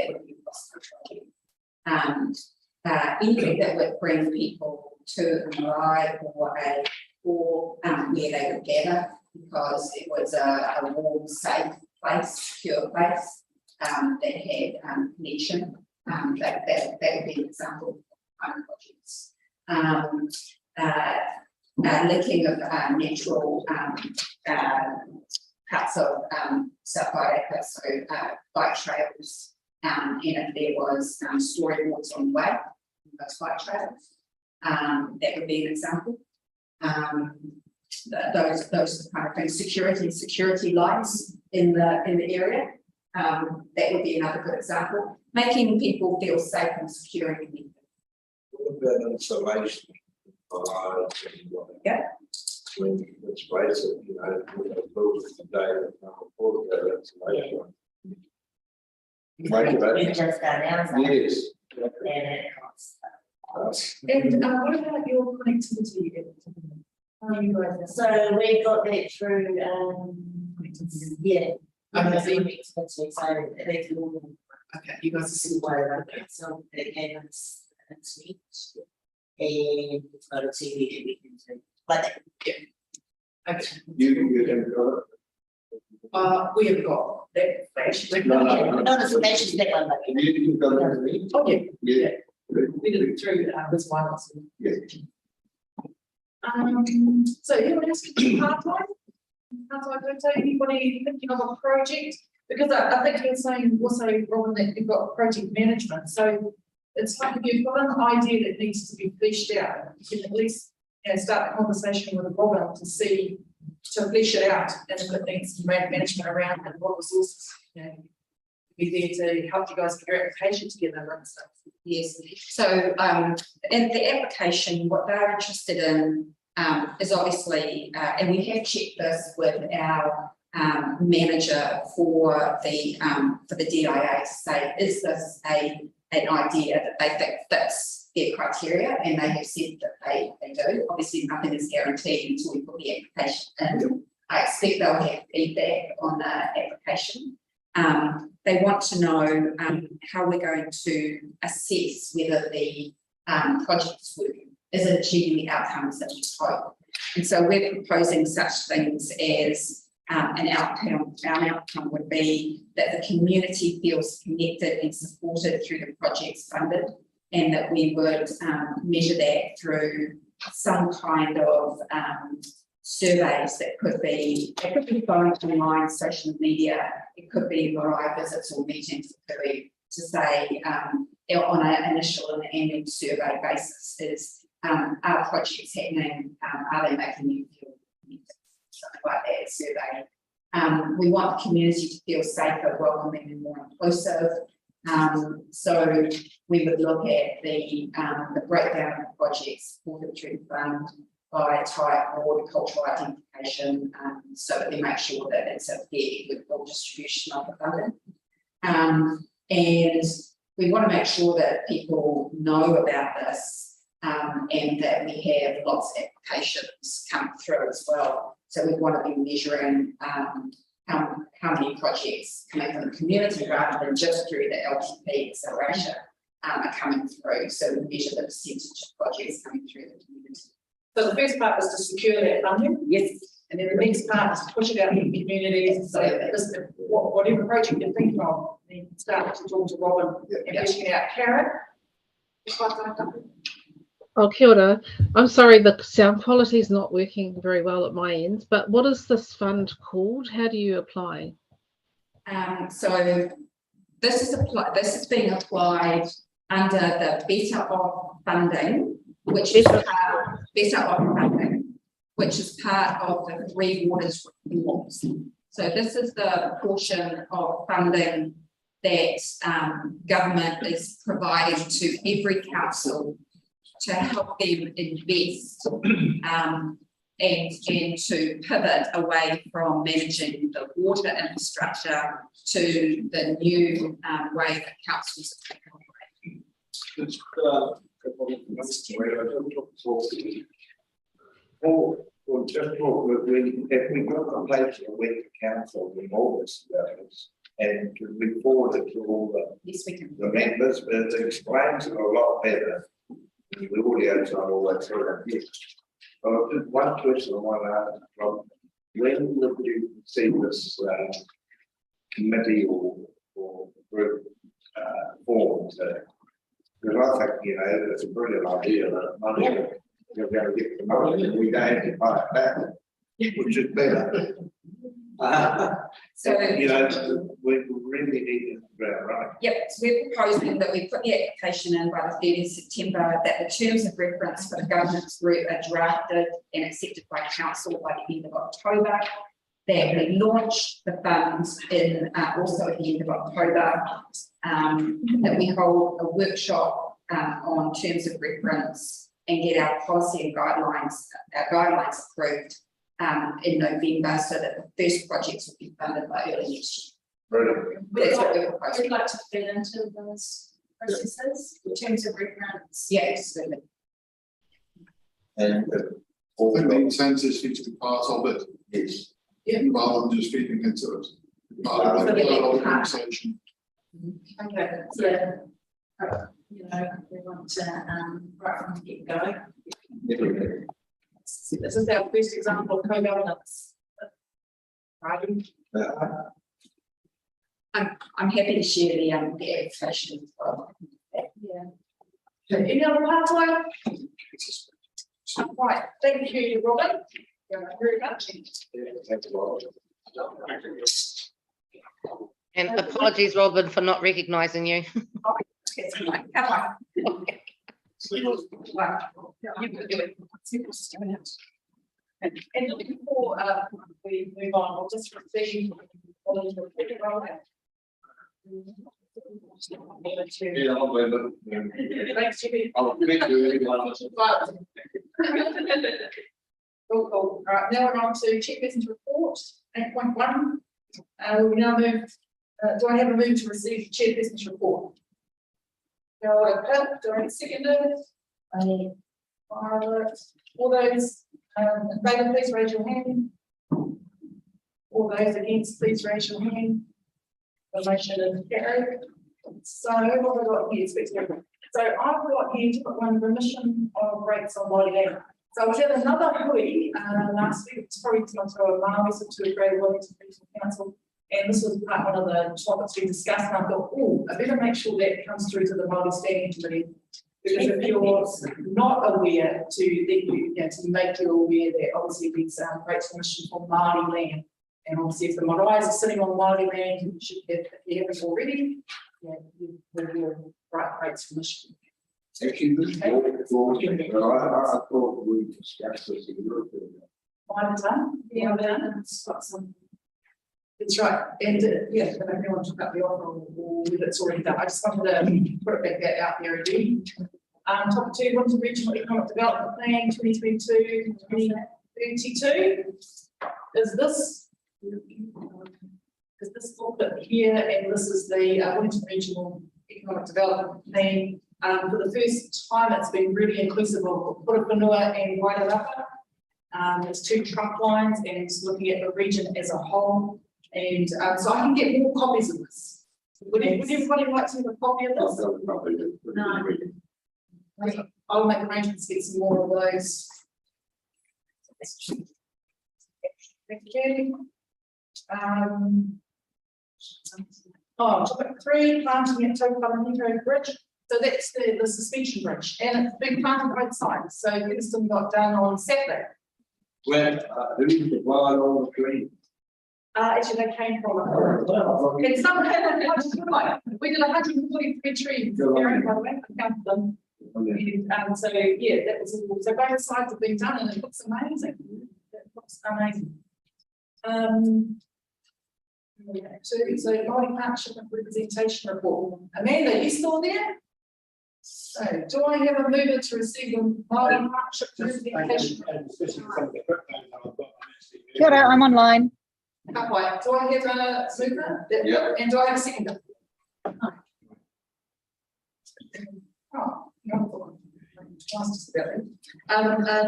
would be possible. Anything that would bring people to Māori or where they would gather, because it was a warm, safe place, secure place that had connection. That would be an example of projects. Linking of natural parts of South Waireka, so bike trails, and if there was storyboards on the way, those bike trails, that would be an example. Those kind of things. Security lights in the area. That would be another good example. Making people feel safe and secure and connected. What about insulation? Yeah. When it's raised, you know, buildings today that can't afford that insulation. You just go down. Yes. And it costs. And what about your connectivity? How are you guys? So we got that through, yeah. So they can all. Okay, you guys are See why that, so they gave us a suite. And it's got a TV that we can do, but okay. You can go. We have got that flash. No. not as much as that one, but. You can go to me. Oh, yeah. Yeah. We did it through this one. Yeah. So anyone else can part-time? Part-time, so anybody thinking of a project? Because I think you're saying also, Robin, that you've got project management, so it's like if you've got an idea that needs to be fleshed out, you can at least, you know, start a conversation with Robin to see, to flesh it out, and if it needs some management around and what resources, you know, be there to help you guys get your application together and stuff. Yes, so in the application, what they're interested in is obviously, and we have checked this with our manager for the DIA to say, is this an idea that they think fits their criteria, and they have said that they do. Obviously, nothing is guaranteed until we put the application in. I expect they'll have feedback on the application. They want to know how we're going to assess whether the project's working. Is it achieving the outcomes that we hope? And so we're proposing such things as an outcome. Our outcome would be that the community feels connected and supported through the projects funded, and that we would measure that through some kind of surveys that could be phone, online, social media. It could be Māori visits or meetings to say on an initial and annual survey basis is are projects happening? Are they making you feel connected? Something like that survey. We want the community to feel safer, welcoming, and more inclusive. So we would look at the breakdown of projects supported through the fund by type or cultural identification, so that we make sure that it's a fair, equitable distribution of the funding. And we want to make sure that people know about this, and that we have lots of applications come through as well. So we want to be measuring how many projects coming from the community rather than just through the LTP acceleration are coming through. So we measure the percentage of projects coming through the community. So the first part is to secure that funding. Yes. And then the next part is to push it out in the communities and say that this, whatever project you're thinking of, then start to talk to Robin and pushing it out. Karen? Oh, kia ora. I'm sorry, the sound quality is not working very well at my end, but what is this fund called? How do you apply? So this is being applied under the Better Off funding, which is part of the Three Waters reforms. So this is the portion of funding that government is providing to every council to help them invest and to pivot away from managing the water infrastructure to the new way that councils are operating. Well, just for, if we got a place to went to council in August about this, and to we forward it to all Yes, we can. the members, but it explains it a lot better. The audio's not all that sort of good. Just one question I want to ask, from when would you see this committee or group formed? Because I think, you know, it's a brilliant idea that money, you're going to get the money and we don't have to buy it back, which is better. So, you know, we really need to ground running. yep, so we're proposing that we put the application in by the 30th of September, that the terms of reference for the governance group are drafted and accepted by council by the end of October, that we launch the funds in also at the end of October, that we hold a workshop on terms of reference and get our policy and guidelines approved in November, so that the first projects will be funded by early next year. That's what we're proposing. We'd like to fit into those processes in terms of reference. Yeah, absolutely. And I think the intent is for you to be part of it, yes, rather than just feeding into it. Part of the conversation. Okay, yeah. You know, we want to, right from the get-go. This is our first example of co-governance. Right. I'm happy to share the application as well. Yeah. Any other part? Right, thank you, Robin. Very much. thanks a lot. And apologies, Robin, for not recognising you. It's fine. Come on. And before we move on, I'll just receive Yeah, I'll wait a minute. Thanks, Jimmy. I'll make you. Cool. All right, now we're on to chairperson's report, 8.1. We now move, do I have a move to receive the chairperson's report? Do I have a seconder? Violet. All those in favour, please raise your hand. All those against, please raise your hand. The motion is carried. So what have I got here? So I've got here to put one remission of rates on Māori land. So I was at another hui last week, it's probably to a Māori, so to a Great Wellington Regional Council, and this was one of the topics we discussed, and I thought, oh, I better make sure that comes through to the Māori Standing Committee, because if you're not aware, to make you aware that obviously these rates remission for Māori land, and obviously if the Māoris are sitting on Māori land, you should have, if you haven't already, you will right rates remission. Actually, this is all, I thought we discussed this in Europe. By the time, yeah, it's got some. It's right, and yeah, if anyone took up the offer or if it's already done, I just wanted to put it back out there again. Topic 2, Winton Regional Economic Development Plan 2022-2032. Is this booklet here, and this is the Winton Regional Economic Development Plan. For the first time, it's been really inclusive of Purapinua and Wairarapa. There's 2 trunk lines, and it's looking at the region as a whole. And so I can get more copies of this. Would everybody like to have a copy of this? No. I'll make arrangements to get some more of those. Thank you. Topic 3, planting at Taupalaniko Bridge. So that's the suspension bridge, and it's been planted both sides, so Kingston got done on Saturday. When, who supplied all the trees? Actually, they came from, and some came on, we did 143 trees, by the way, I counted them. And so, yeah, that was all, so both sides have been done, and it looks amazing, it looks amazing. So Māori Partnership and Representation Report. Amanda, you still there? So do I have a mover to receive the Māori Partnership Representation? Kia ora, I'm online. Right, do I have a mover? Yeah. And do I have a seconder? Oh, no.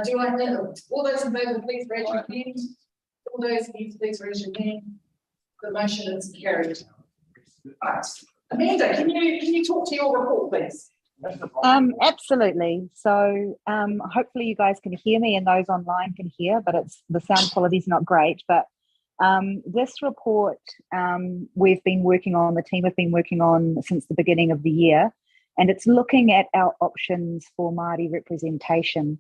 Do I have, all those in favour, please raise your hand. All those against, please raise your hand. The motion is carried. Right. Amanda, can you talk to your report, please? Absolutely. So hopefully you guys can hear me and those online can hear, but the sound quality is not great. But this report we've been working on, the team have been working on since the beginning of the year, and it's looking at our options for Māori representation.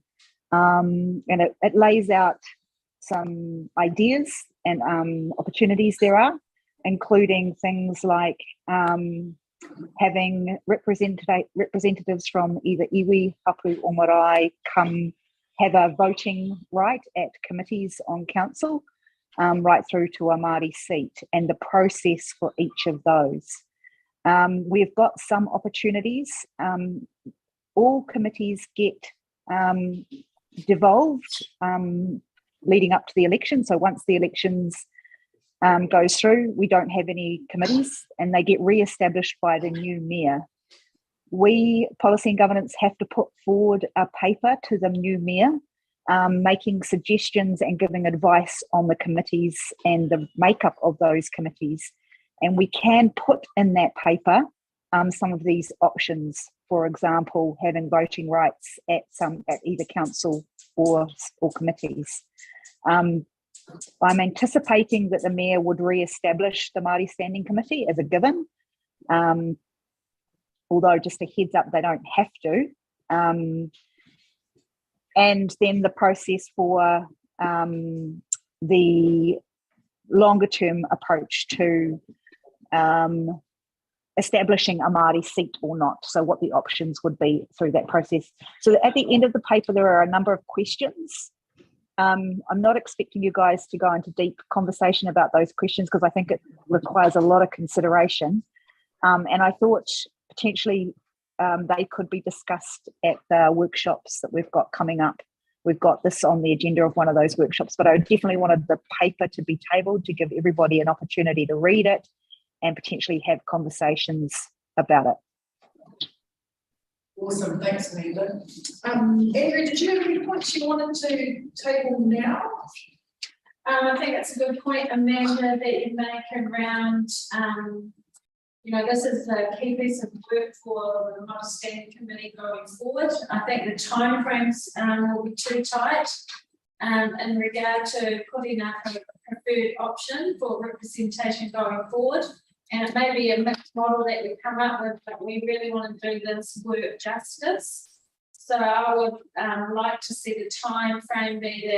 And it lays out some ideas and opportunities there are, including things like having representatives from either iwi, hapu or marae come have a voting right at committees on council, right through to a Māori seat, and the process for each of those. We've got some opportunities. All committees get devolved leading up to the election. So once the elections goes through, we don't have any committees, and they get re-established by the new mayor. We, Policy and Governance, have to put forward a paper to the new mayor, making suggestions and giving advice on the committees and the makeup of those committees. And we can put in that paper some of these options. For example, having voting rights at either council or committees. I'm anticipating that the mayor would re-establish the Māori Standing Committee as a given, although just a heads up, they don't have to. And then the process for the longer term approach to establishing a Māori seat or not. So what the options would be through that process. So at the end of the paper, there are a number of questions. I'm not expecting you guys to go into deep conversation about those questions because I think it requires a lot of consideration. And I thought potentially they could be discussed at the workshops that we've got coming up. We've got this on the agenda of one of those workshops, but I definitely wanted the paper to be tabled to give everybody an opportunity to read it and potentially have conversations about it. Awesome, thanks, Amanda. Andrew, did you have any points you wanted to table now? I think it's a good point, Amanda, that you make around, this is a key piece of work for the Māori Standing Committee going forward. I think the timeframes will be too tight in regard to putting up a preferred option for representation going forward. And it may be a mixed model that we come up with, but we really want to do this work justice. So I would like to see the time frame be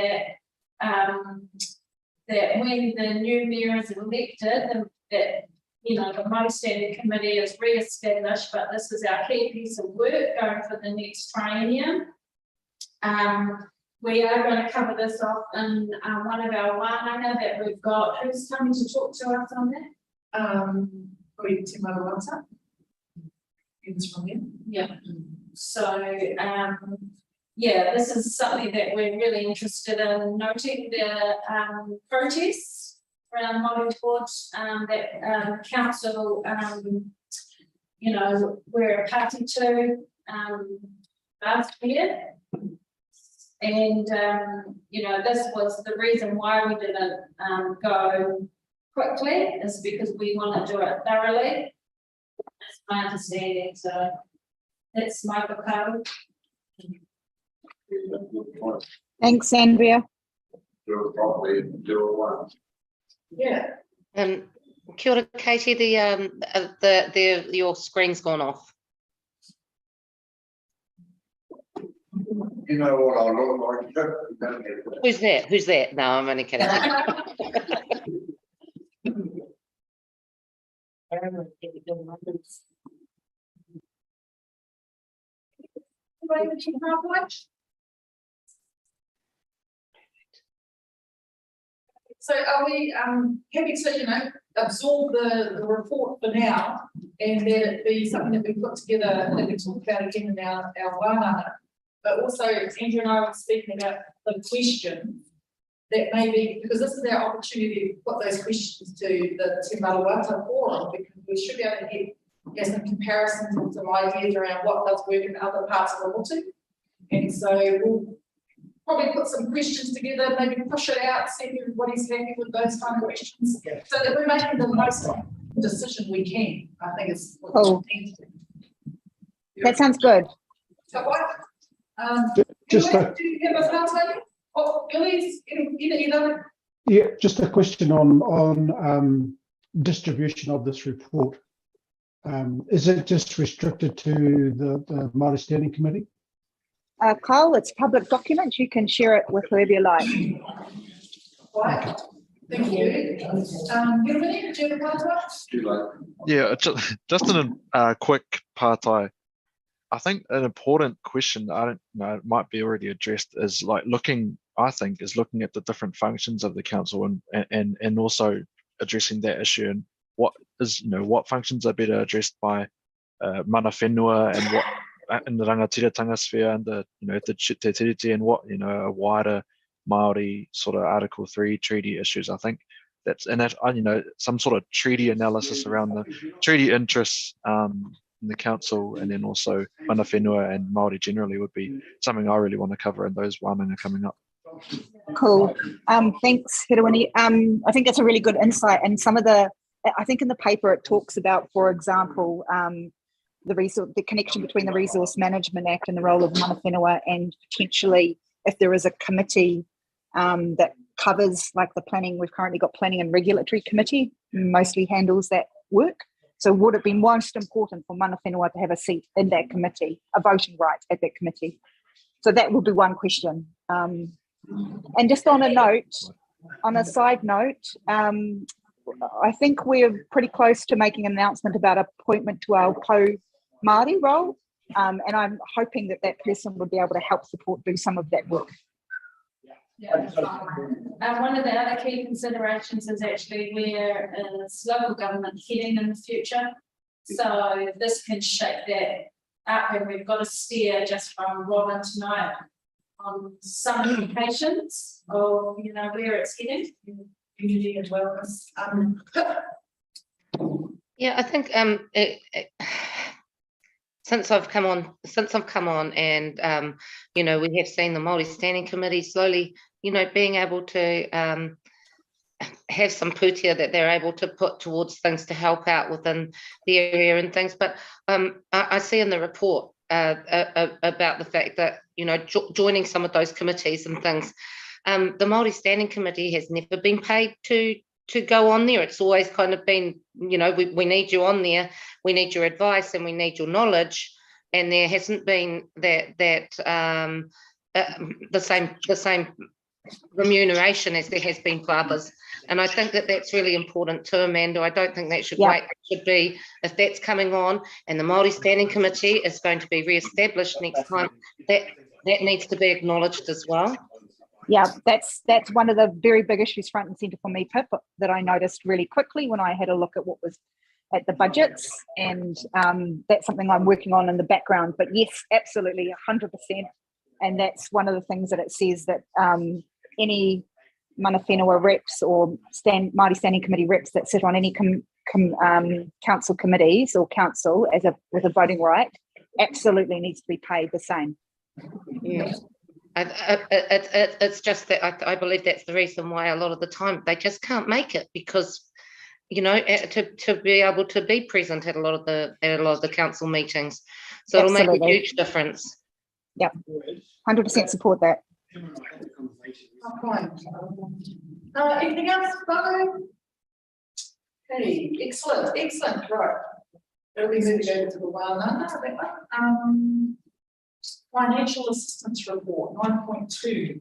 that when the new mayor is elected, that the Māori Standing Committee is re-established, but this is our key piece of work going for the next triennium. We are going to cover this off in one of our wānanga that we've got. Who's coming to talk to us on that? Yeah. So this is something that we're really interested in noting, the protests around Māori board that council we're a party to last year. And this was the reason why we didn't go quickly, is because we want to do it thoroughly. That's my understanding. So that's my proposal. Thanks, Andrea. Do it properly and do it once. Yeah. Kia ora, Katie, your screen's gone off. You know what I look like? Who's that? Who's that? No, I'm only kidding. So are we happy to, absorb the report for now and then it be something that we put together that we talk about again in our wānanga? But also Andrew and I were speaking about the question that maybe, because this is our opportunity to put those questions to the Te Marawata forum, because we should be able to get some comparisons and some ideas around what does work in other parts of the water. And so we'll probably put some questions together, maybe push it out, see if everybody's happy with those kind of questions, so that we're making the most decision we can. I think it's what Cool. we need to do. That sounds good. So what? Just do you have a part? Oh, Billy's either. Yeah, just a question on distribution of this report. Is it just restricted to the Māori Standing Committee? Kyle, it's public document. You can share it with whoever you like. Right. Thank you. Gilbert, do you have a part? Too late. Yeah, just a quick partai. I think an important question, I don't know, it might be already addressed, is like looking at the different functions of the council and also addressing that issue and what functions are better addressed by mana whenua and what in the rangatiratanga sphere and the te tiriti and what a wider Māori sort of Article 3 treaty issues. I think that's some sort of treaty analysis around the treaty interests in the council, and then also mana whenua and Māori generally would be something I really want to cover in those wānanga coming up. Cool. Thanks, Hiruini. I think that's a really good insight. And I think in the paper it talks about, for example, the connection between the Resource Management Act and the role of mana whenua, and potentially if there is a committee that covers like the planning. We've currently got Planning and Regulatory Committee, mostly handles that work. So would it be most important for mana whenua to have a seat in that committee, a voting right at that committee? So that would be one question. And just on a side note, I think we're pretty close to making an announcement about appointment to our Māori role. And I'm hoping that person would be able to help support do some of that work. Yeah. One of the other key considerations is actually where is local government heading in the future. So this can shape that up, and we've got to steer just from Robin tonight on some indications of where it's heading. Community and wellness. Yeah, I think since I've come on, and we have seen the Māori Standing Committee slowly, being able to have some pūtea that they're able to put towards things to help out within the area and things. But I see in the report about the fact that joining some of those committees and things, the Māori Standing Committee has never been paid to go on there. It's always kind of been, we need you on there, we need your advice and we need your knowledge, and there hasn't been the same remuneration as there has been for others. And I think that that's really important too, Amanda. I don't think that should wait. It should be, if that's coming on and the Māori Standing Committee is going to be re-established next time, that needs to be acknowledged as well. Yeah, that's one of the very big issues front and centre for me, Pip, that I noticed really quickly when I had a look at what was at the budgets, and that's something I'm working on in the background. But yes, absolutely, 100%. And that's one of the things that it says, that any mana whenua reps or Māori Standing Committee reps that sit on any council committees or council with a voting right absolutely needs to be paid the same. Yeah. It's just that I believe that's the reason why a lot of the time they just can't make it, because to be able to be present at a lot of the council meetings, so Absolutely. It'll make a huge difference. Yeah, 100% support that. Anything else, Bo? Hey, excellent, right. It'll be moving over to the wānanga, I think. Financial assistance report, 9.2.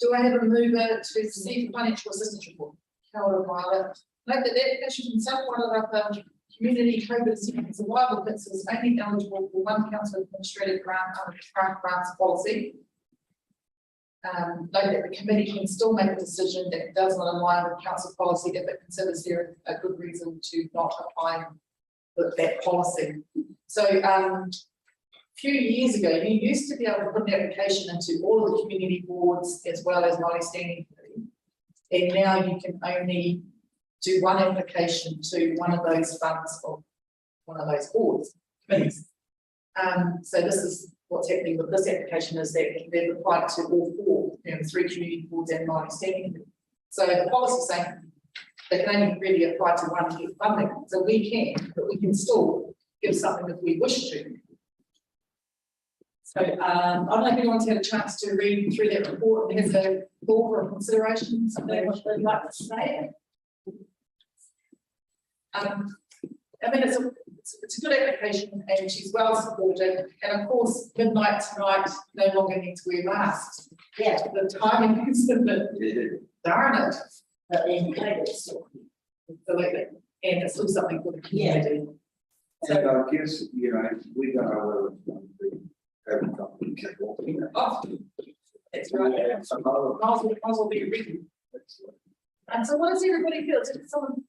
Do I have a mover to receive the financial assistance report? Carol Violet. Note that the application from South Wairarapa Community COVID Survival Kits is only eligible for one council administrative grant under the current grants policy. Note that the committee can still make a decision that does not align with council policy if it considers there a good reason to not apply that policy. So a few years ago, you used to be able to put an application into all of the community boards as well as Māori Standing Committee. And now you can only do one application to one of those funds or one of those boards, committees. So this is what's happening with this application is that they've applied to all four, you know, 3 community boards and Māori Standing Committee. So the policy is saying they can only really apply to one to get funding. So we can, but we can still give something if we wish to. So I don't know if anyone's had a chance to read through that report. It has a call for consideration, something they'd like to say. I mean, it's a good application and she's well supported. And of course, midnight tonight no longer need to wear masks. Yeah, The timing is a bit, darn it. but in COVID, so. Absolutely. And it's still something for the community. And I guess, you know, we don't know whether the COVID company can walk in. Oh, that's right. Miles will be written. And so what does everybody feel? Did someone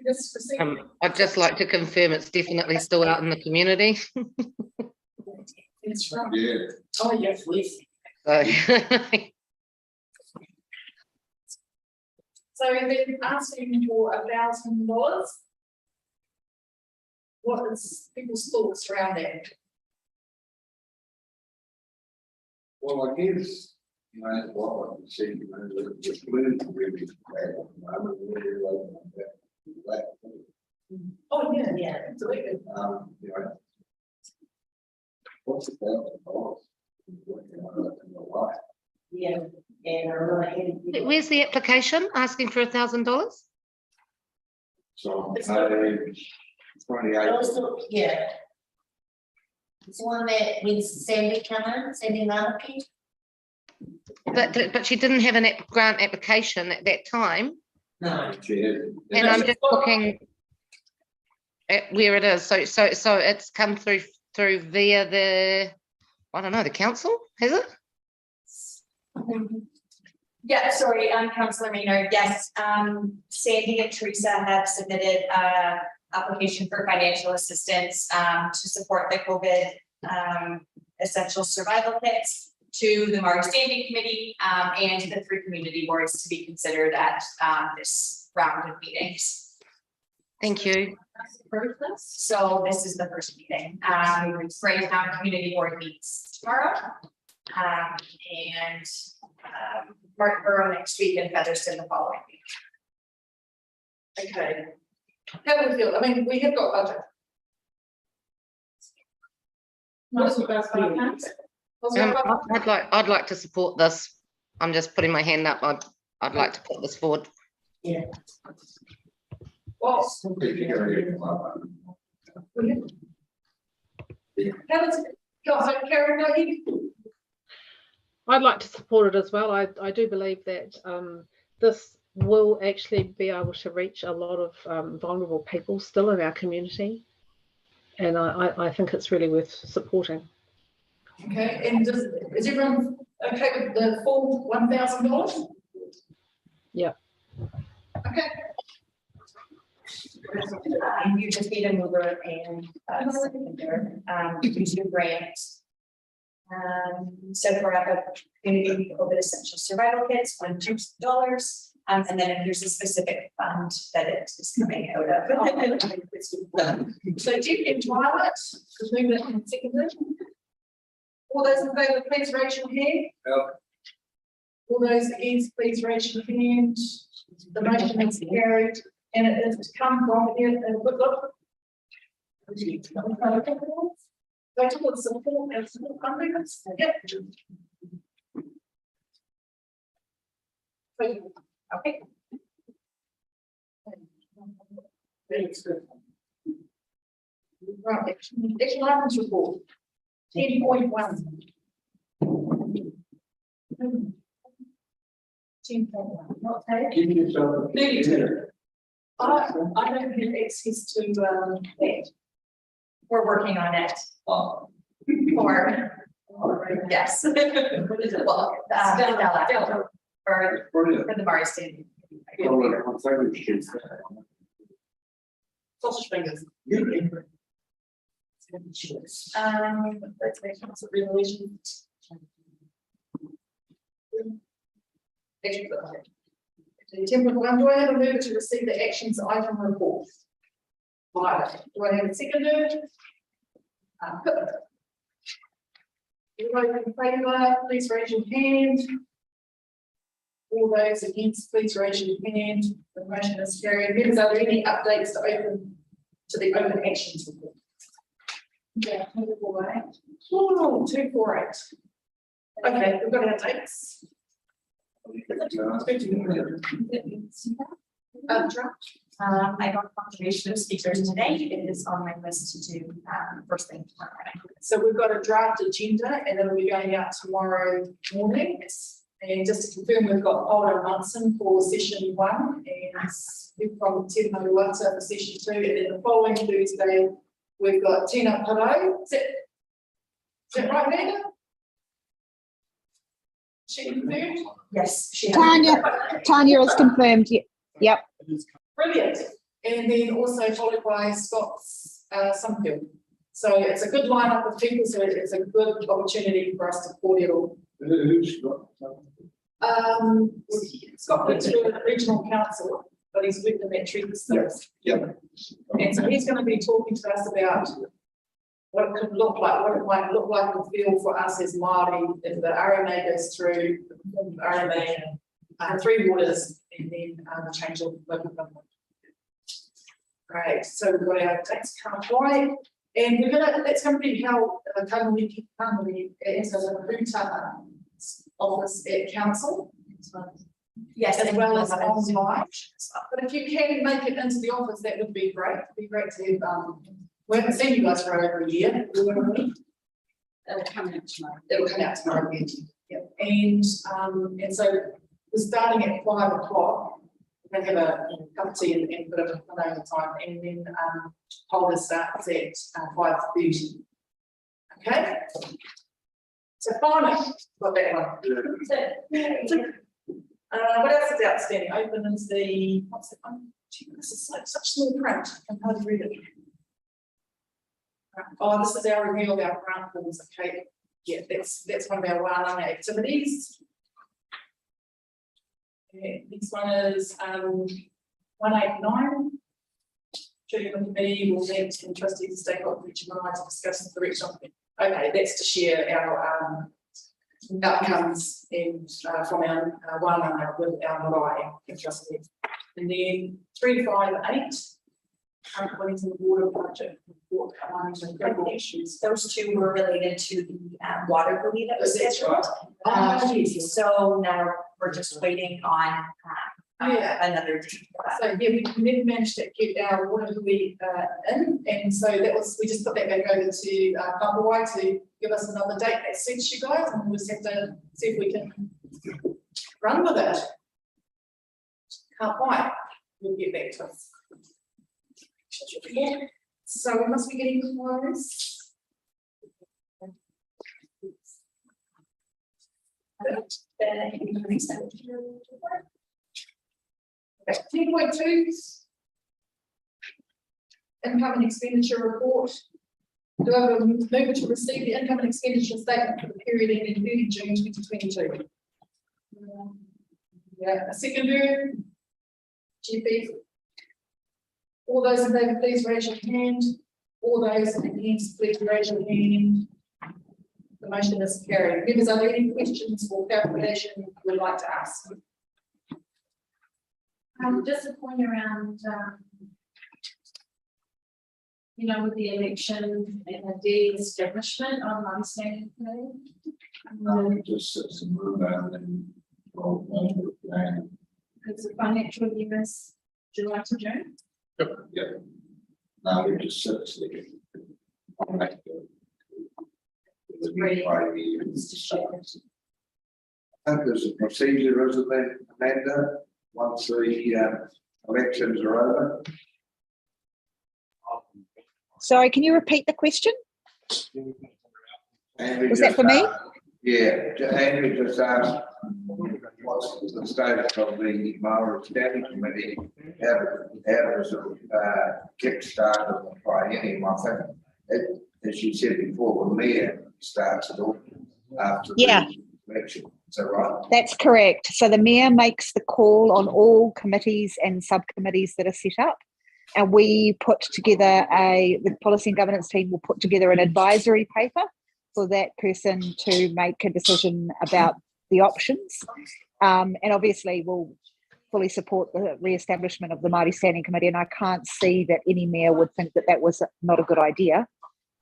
just receive? I'd just like to confirm it's definitely still out in the community. It's from. Yeah. Oh, yes, please. So So they're asking for $1,000. What is people's thoughts around that? Well, I guess, you know, as what I can see, you know, the flu really bad. I mean, really like that. Oh, yeah, Yeah. absolutely. You know, what's $1,000? Yeah, and I'm not having. where's the application asking for $1,000? So, 28. Also, yeah. It's one that when Sandy come in, Sandy Malachi. But she didn't have a grant application at that time. No. And I'm just looking at where it is. So it's come through via the, I don't know, the council, has it? Yeah, sorry, I'm Councillor Maynard. Yes, Sandy and Teresa have submitted a application for financial assistance to support the COVID essential survival kits to the Māori Standing Committee and the 3 community boards to be considered at this round of meetings. Thank you. So this is the first meeting. Greytown Community Board meets tomorrow. And Martinborough next week and Featherston the following week. Okay. How do we feel? I mean, we have got budget. I'd like to support this. I'm just putting my hand up. I'd like to put this forward. Yeah. Well, how does it go? So Karen, go ahead. I'd like to support it as well. I do believe that this will actually be able to reach a lot of vulnerable people still in our community. And I think it's really worth supporting. Okay, and is everyone okay with the full $1,000? Yeah. Okay. You just need a mover and a seconder, to grant. So for a community COVID essential survival kits, $1,200. And then there's a specific fund that it is coming out of. So Jeff and Violet, move it and second. All those in favour, please raise your hand. All those against, please raise your hand. The motion is carried, and it is to come from here and good look. Go towards support and support funding. Yep. Okay. Right, action items report. 10.1. 10.1, not taken. Give yourself. 32. I don't have access to that. We're working on it. Or, yes. What is it? Well, Stella, or Brilliant. for the Māori Standing. Sausage fingers. Let's make council resolution. Temporary one, do I have a mover to receive the actions item report? Right, do I have a seconder? Everybody in favour, please raise your hand. All those against, please raise your hand. The motion is carried. Members, are there any updates to the open actions report? Yeah, 248. Oh, 248. Okay, we've got our dates. I got confirmation of speakers today. It is on my list to do first thing tomorrow morning. So we've got a draft agenda and it'll be going out tomorrow morning. And just to confirm, we've got Paula Munson for session 1 and from Tina Maruata for session 2. And then the following Tuesday, we've got Tina Paro. Is that right, Amanda? She confirmed? Yes, she has. Tanya is confirmed. Yep. Brilliant. And then also followed by Scott's Sunfield. So it's a good lineup of people, so it's a good opportunity for us to cordial. Scott works for the regional council, but he's with the metrics. Yeah. And so he's going to be talking to us about what it could look like, what it might look like and feel for us as Māori if the RMA goes through, the RMA, 3 waters, and then the change of local government. Great, so we've got our dates right, and that's going to be held as a Rutana office at council. Yes, as well as online. But if you can make it into the office, that would be great. It'd be great to have, we haven't seen you guys for over a year. It'll come out tomorrow. It'll come out tomorrow. Yep. And so we're starting at 5 o'clock. We're going to have a cup of tea and a bit of fun over time. And then Polder starts at 5:30. Okay. So finally, got that one. What else is outstanding? Open is the, what's that one? Gee, this is like such small print. I can hardly read it. Oh, this is our review of our grant forms. Okay, yeah, that's one of our well-known activities. Okay, this one is 189. Chairman of the committee will meet and trustees and stakeholders each month to discuss the direction of the. Okay, that's to share our outcomes and from our one with our Māori trustees. And then 358. Current in the water budget report and issues. Those 2 were related to the water levy that was scheduled. So now we're just waiting on another date for that. So yeah, we never managed to get our water levy in, and so that was, we just put that back over to Papawai to give us another date that suits you guys, and we'll just have to see if we can run with it. Can't wait. We'll get back to us. So we must be getting close. 10.2. Income and expenditure report. Do I have a mover to receive the income and expenditure statement for the period ending 30 June 2022? Yeah, a seconder. GP. All those in favour, please raise your hand. All those against, please raise your hand. The motion is carried. Members, are there any questions or clarification you would like to ask? Just a point around, with the election and the de-establishment on Māori Standing Committee. Just some room out and. Because the financial year is July to June. Now we just sit. The new party. I think there's a procedure, isn't there, Amanda? Once the elections are over. Sorry, can you repeat the question? Andrew Was that just for me? asked- Yeah, Andrew just asked, what's the status of the Māori Standing Committee? How does it kickstart the triennium? I think, as you said before, the mayor starts it all after Yeah. the election. Is that right? That's correct. So the mayor makes the call on all committees and subcommittees that are set up. And we put together the policy and governance team will put together an advisory paper for that person to make a decision about the options. And obviously we'll fully support the re-establishment of the Māori Standing Committee. And I can't see that any mayor would think that that was not a good idea.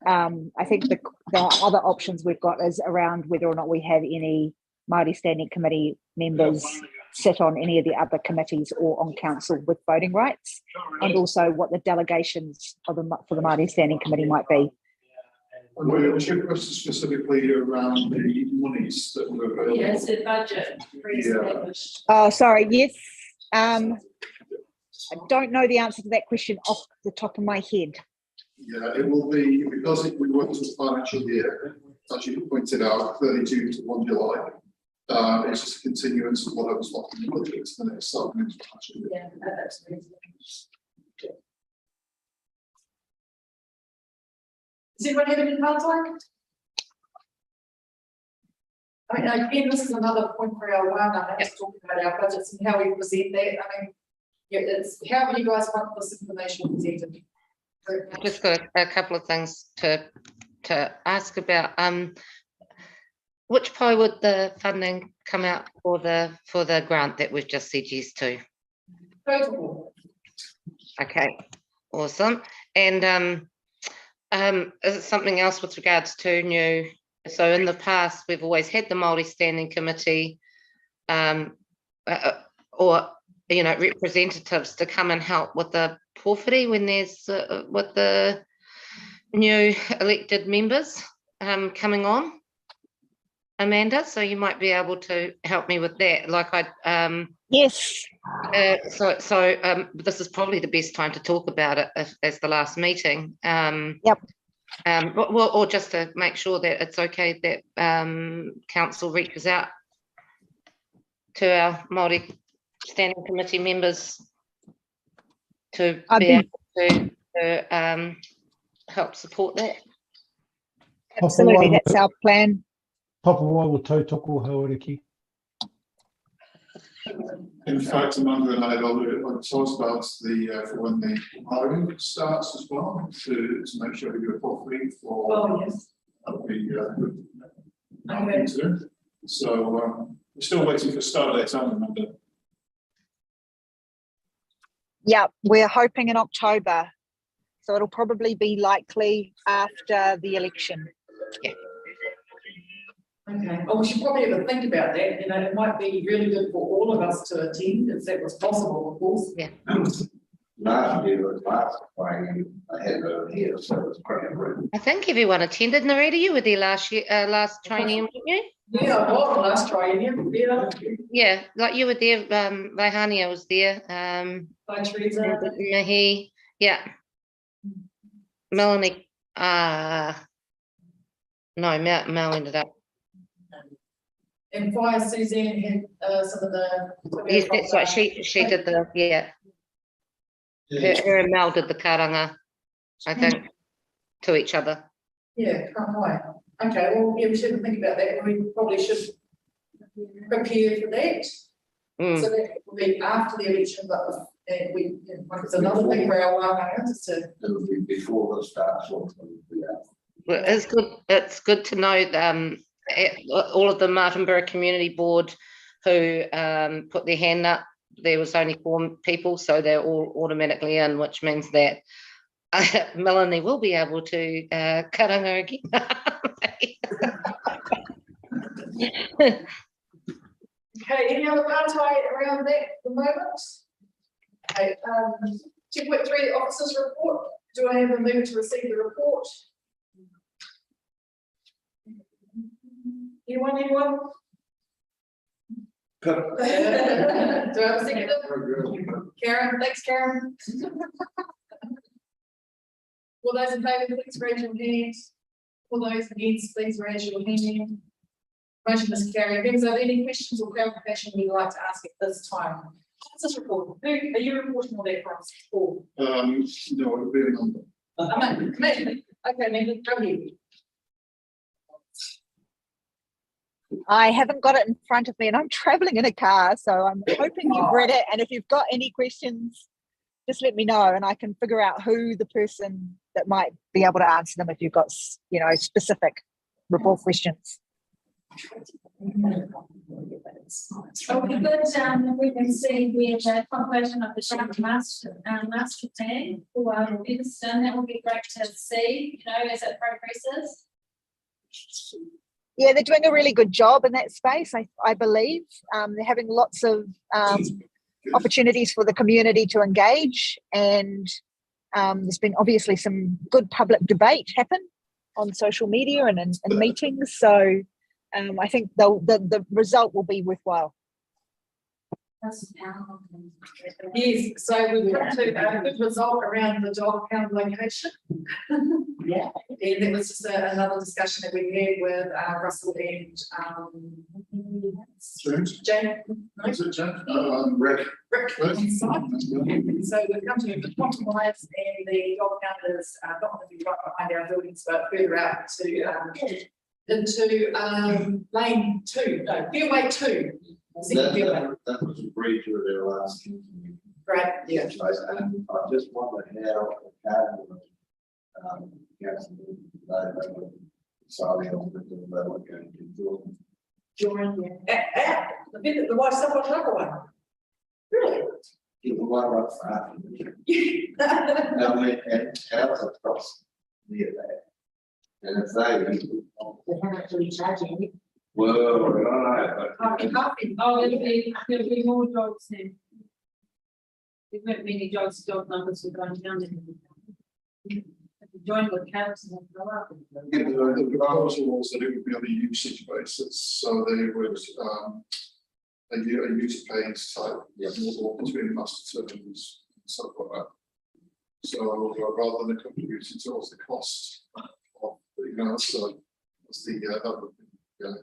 I think the other options we've got is around whether or not we have any Māori Standing Committee members sit on any of the other committees or on council with voting rights, and also what the delegations for the Māori Standing Committee might be. Was your question specifically around the monies that were available? Yes, the budget re-established. Oh, sorry. Yes. I don't know the answer to that question off the top of my head. Yeah, it will be, because we work as a financial year, as you pointed out, 32 to 1 July. It's just a continuance of what I was talking about. It's the next financial year. Yeah, that's Does anyone have any part-time? I mean, again, this is another point for our one, I have to talk about our budgets and how we present that. I mean, yeah, it's how you guys want this information presented. I've just got a couple of things to ask about. Which pie would the funding come out for the grant that we've just said yes to? Total. Okay, awesome. And is it something else with regards to new? So in the past, we've always had the Māori Standing Committee, or representatives to come and help with the porphyry when there's with the new elected members coming on. Amanda, so you might be able to help me with that. Like Yes. So this is probably the best time to talk about it as the last meeting. Yep. Or just to make sure that it's okay that council reaches out to our Māori Standing Committee members to be able to help support that. Absolutely, that's our plan. Papa waiwo tautoko hauriki. In fact, Amanda and I had already talked about for when the hiring starts as well, to make sure we do a porphyry for. Oh, yes. So we're still waiting for start dates, aren't we, Amanda? Yeah, we're hoping in October. So it'll probably be likely after the election. Yeah. Okay, well, we should probably have a think about that, it might be really good for all of us to attend, if that was possible, of course. Yeah. Last year was last training, I had over here, so it was pretty rude. I think everyone attended. Narita, you were there last year, last training, weren't you? Yeah, I was last training, yeah. Yeah, like you were there. Vaihania was there. By Teresa. Nahi, yeah. Melanie. No, Mel ended up. And Fire Suzanne had some of the. Yes, that's right. She did the Her and Mel did the karanga, I think, to each other. Yeah, can't wait. Okay, well, yeah, we should think about that. We probably should prepare for that. So that will be after the election, but it's another thing for our wānanga, just to. It'll be before the starts. Well, it's good. It's good to know all of the Martinborough Community Board who put their hand up. There was only 4 people, so they're all automatically in, which means that Melanie will be able to karanga again. Okay, any other partai around that at the moment? Okay, 2.3 officers report. Do I have a move to receive the report? Anyone? Do I have a second? Karen, thanks, Karen. All those in favour, please raise your hand. All those against, please raise your hand. Motion is carried. Members, are there any questions or clarification you'd like to ask at this time? What's this report? Who are you reporting on that for us? Paul? No, it would be a number. Me. Okay, Amanda, go ahead. I haven't got it in front of me and I'm traveling in a car, so I'm hoping you've read it. And if you've got any questions, just let me know and I can figure out who the person that might be able to answer them if you've got, you know, specific report questions. Okay, but we can see we have a completion of the draft master plan for Livingston. That will be great to see, you know, as it progresses. Yeah, they're doing a really good job in that space, I believe. They're having lots of opportunities for the community to engage, and there's been obviously some good public debate happen on social media and in meetings. So I think the result will be worthwhile. Yes, so we've come to a good result around the dog pound location. Yeah. And it was just another discussion that we had with Russell and James? Jane. No? Is it James? Rick. Rick on site. So we've come to the compromise, and the dog pound is not going to be right behind our buildings, but further out to into lane 2, no, fairway 2. That was agreed to at our last meeting. Right, yeah. And I just wonder how the cabinet, council, they were deciding on whether they were going to join. The bit that the white stuff on another one. Really? It was right up front. And ours across near that. And if They haven't actually charged any. well, I don't know, but. Oh, there'll be more dogs then. There weren't many dogs, dog numbers were going down. Join with cats and then go up. Yeah, the proposal was that it would be on a usage basis, so they would, a user pays type, or between master terms and stuff like that. So rather than contributing towards the cost of the, you know, so that's the, that would be, yeah.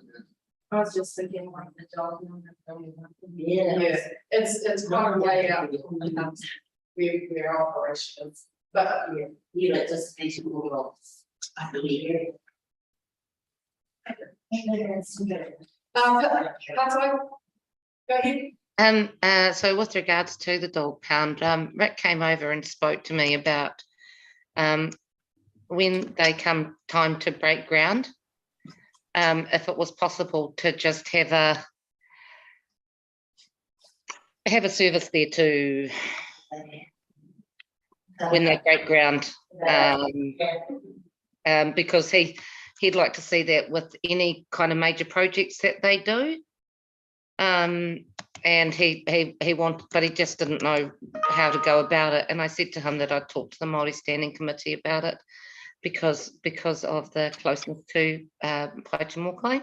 I was just thinking like the dog number. Yeah. Yeah, it's quite a way out where our operation is, but yeah. You know, just patient rules. I believe it. Pato, go ahead. So with regards to the dog pound, Rick came over and spoke to me about when they come time to break ground, if it was possible to just have a service there to when they break ground, because he'd like to see that with any kind of major projects that they do. And he wanted, but he just didn't know how to go about it. And I said to him that I'd talk to the Māori Standing Committee about it because of the closeness to Paitimokai.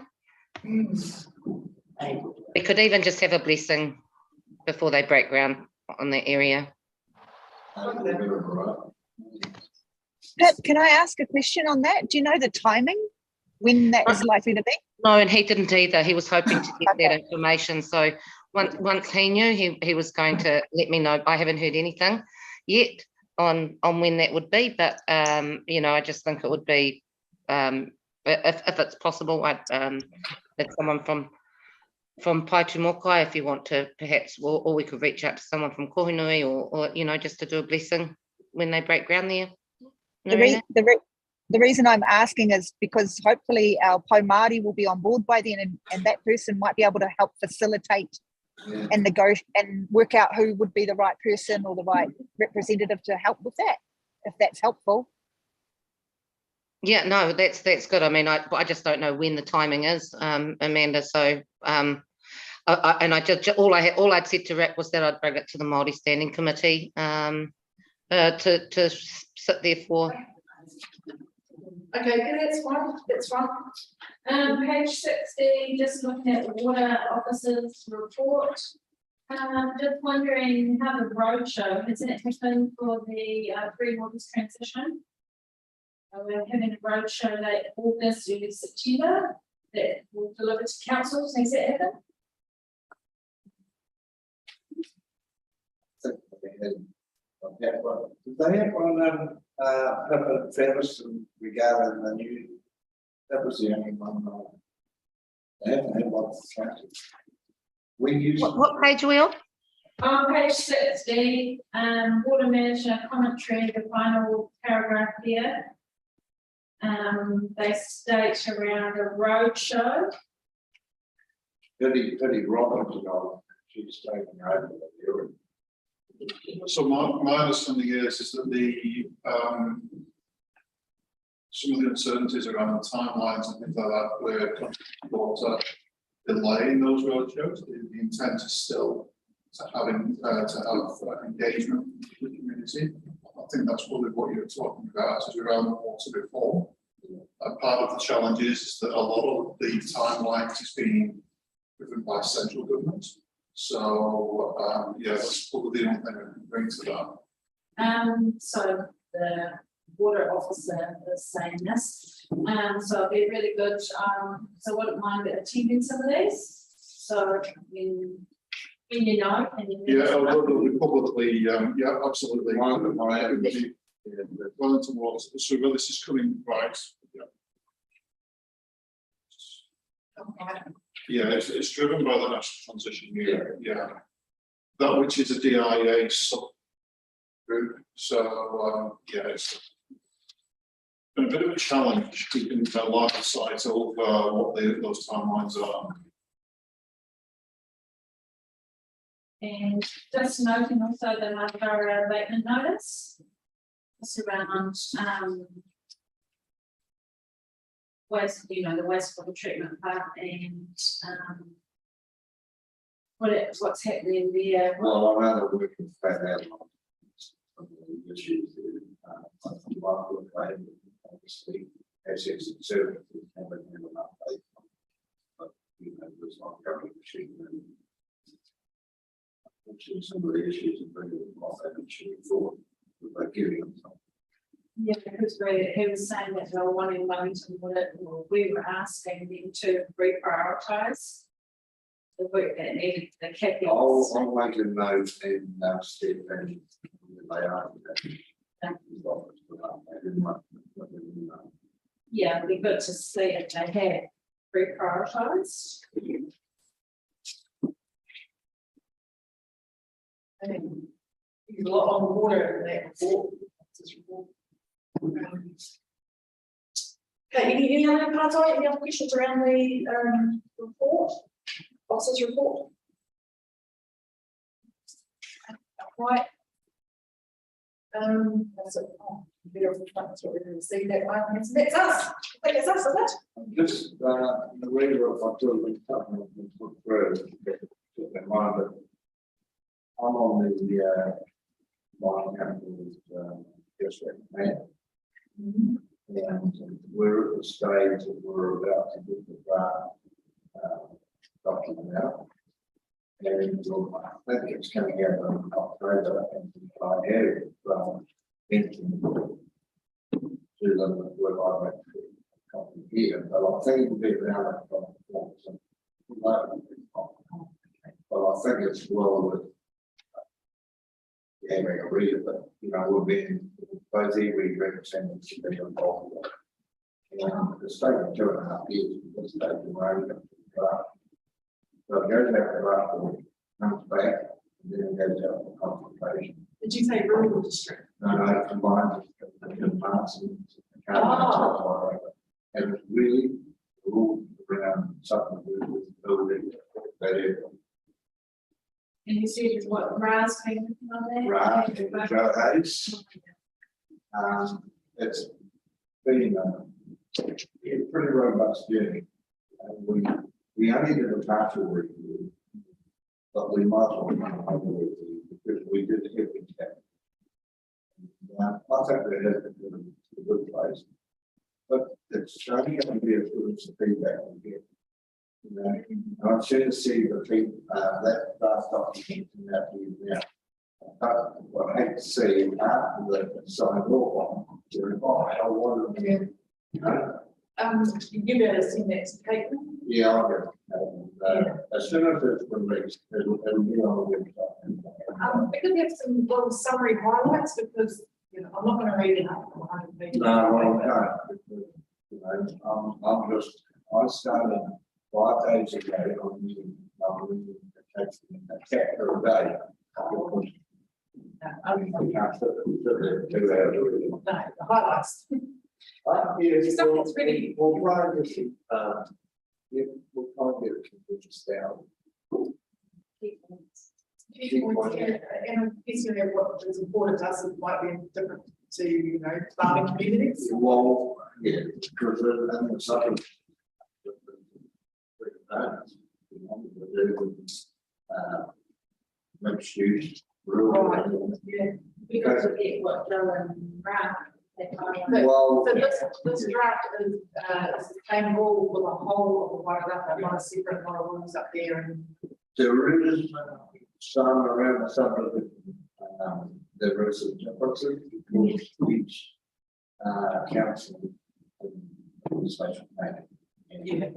We could even just have a blessing before they break ground on the area. Pip, can I ask a question on that? Do you know the timing when that is likely to be? No, and he didn't either. He was hoping to get that information. So once he knew, he was going to let me know. I haven't heard anything yet on when that would be, but you know, I just think it would be if it's possible. I'd that someone from Paitimokai, if you want to, perhaps, or we could reach out to someone from Kohinui, or you know, just to do a blessing when they break ground there. The reason I'm asking is because hopefully our Pau Māori will be on board by then, and that person might be able to help facilitate and negotiate and work out who would be the right person or the right representative to help with that, if that's helpful. Yeah, no, that's good. I mean, I just don't know when the timing is, Amanda. So, all I'd said to Rick was that I'd bring it to the Māori Standing Committee to sit there for Okay, yeah, that's fine, that's fine. Page 60, just looking at the water officers report. Just wondering how the roadshow, has it happened for the Three Waters transition? We're having a roadshow late August, early September that will deliver to councils. Has it happened? Did they have one, Travis regarding the new, that was the only one. They haven't had one. We use. What page are we on? On page 60, water management commentary, the final paragraph here. They state around a roadshow. Pretty Robbins, you know, she's taking over the area. So my understanding is that the some of the uncertainties around the timelines and things like that were delaying those roadshows. The intent is still to have engagement with the community. I think that's probably what you're talking about is around the water reform. Part of the challenge is that a lot of the timelines is being driven by central government. So yeah, that's probably the only thing I can bring to that. So the water officer is saying this. So it'd be really good. So wouldn't mind attending some of these. So when you know, and you Yeah, we probably yeah, absolutely. Everybody, Wellington Waters. So well, this is coming right. Yeah, it's driven by the National Transition Year. Yeah, that which is a DIA sub group. So yeah, it's been a bit of a challenge keeping a line of sight of what those timelines are. And just noting also the Marlborough abatement notice. It's around waste, the wastewater treatment plant and what's happening there. Well, I'm out of working with that on the issues obviously assets and services haven't had an update. But there's not government machine. Actually, some of the issues are very well actually for by giving them something. Yeah, because he was saying that they were wanting Wellington Water, or we were asking them to reprioritise the work that needed the capital. I'll make a note and state that they are. Yeah, it'd be good to see if they had reprioritised. I mean, there's a lot on the water in that report. Okay, any other parts of it? Any other questions around the report? Officer's report? Right. That's it. Oh, that's what we're going to see that one. That's us. I think it's us, isn't it? Just the reader of I do look through in mind, but I'm on the mining company's district man. And we're at the stage that we're about to get the draft document out. And I think it's coming out in October, and I have to them where I went to here, but I think it'll be around that. But I think it's well with having a reader, but we'll be both every representative should be involved. And the statement 2.5 years because they've been running it. So it goes out the draft, comes back, and then it goes out for consultation. Did you say rural district? No, combined with parts and and it's really ruled around something with building that area. And you see what Raz been looking on there? Right, and the Joe Hayes. It's been a pretty robust journey. We only did a partial review, but we might well run a review because we did everything. I think we're headed to a good place. but it's only going to be as good as the feedback we get. You know, I've seen the feedback, that last document in that view now. But what I hate to see after the signed off on, during, oh, hell, what are you know? You better send that to Caitlin. Yeah, I'll get it. As soon as it's released, it'll be on the website. We could have some little summary highlights because, you know, I'm not going to read it out. No, well, no, you know, I'm just, I started 5 days ago on using a chapter a day. I can't sit there 2 hours a week. No, the highlights. Yes, Something's really- we'll try to get, yeah, we'll try to get it convinced down. And it's, you know, what is important to us, it might be different to, you know, farming communities. Well, yeah, because it's something. Mixed use, rural. Yeah. Because of it, what Joe and Brad, they kind of. Well. So this draft is the same rule with a whole of the water up, not a separate lot of rules up there and. There is some around the subdivision, there is some differences because each council and special planning. Yeah.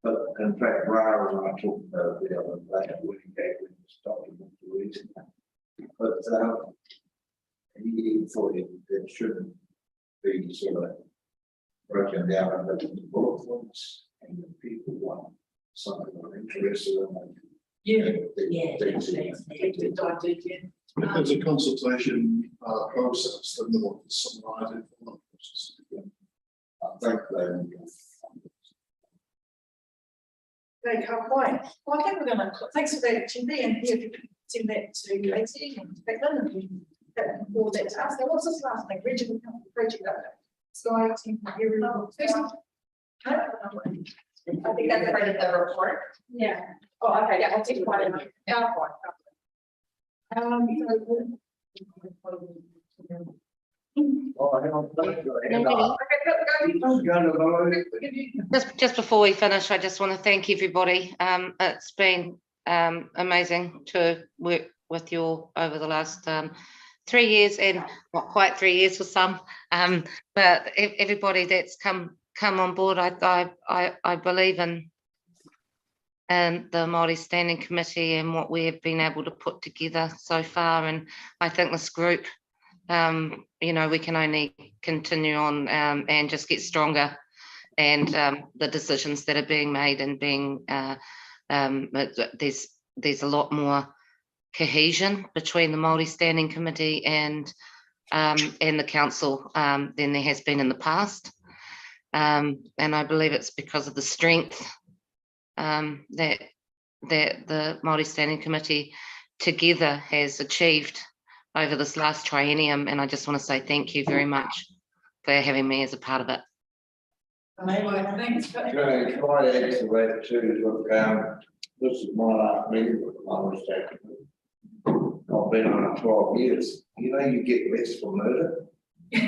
But in fact, Rara and I talked about the other day, when he gave me this document to read. But he thought it shouldn't be sort of broken down into the bullet points and the people want something I'm interested in. Yeah. If there's a consultation process, then they want to summarise it for that process. I think they. They can't quite. Well, I think we're gonna, thanks for that, Chimpy, and here, if you could send that to Katie and Caitlin, and we can forward that to us. Now, what's this last thing? Regional project update. Sky team, every level. I think that's part of the report. Yeah. Oh, okay, yeah, I'll take one in my. Yeah. Oh, hang on. Just before we finish, I just want to thank everybody. It's been amazing to work with you all over the last 3 years, and not quite 3 years for some, but everybody that's come on board. I believe in the Māori Standing Committee and what we have been able to put together so far, and I think this group, you know, we can only continue on and just get stronger, and the decisions that are being made and being there's a lot more cohesion between the Māori Standing Committee and the council than there has been in the past, and I believe it's because of the strength that the Māori Standing Committee together has achieved over this last triennium, and I just want to say thank you very much for having me as a part of it. Thanks. Can I add to that too? Look, this is my last meeting with the Māori Standing Committee. I've been on it 12 years. You know, you get less for murder. To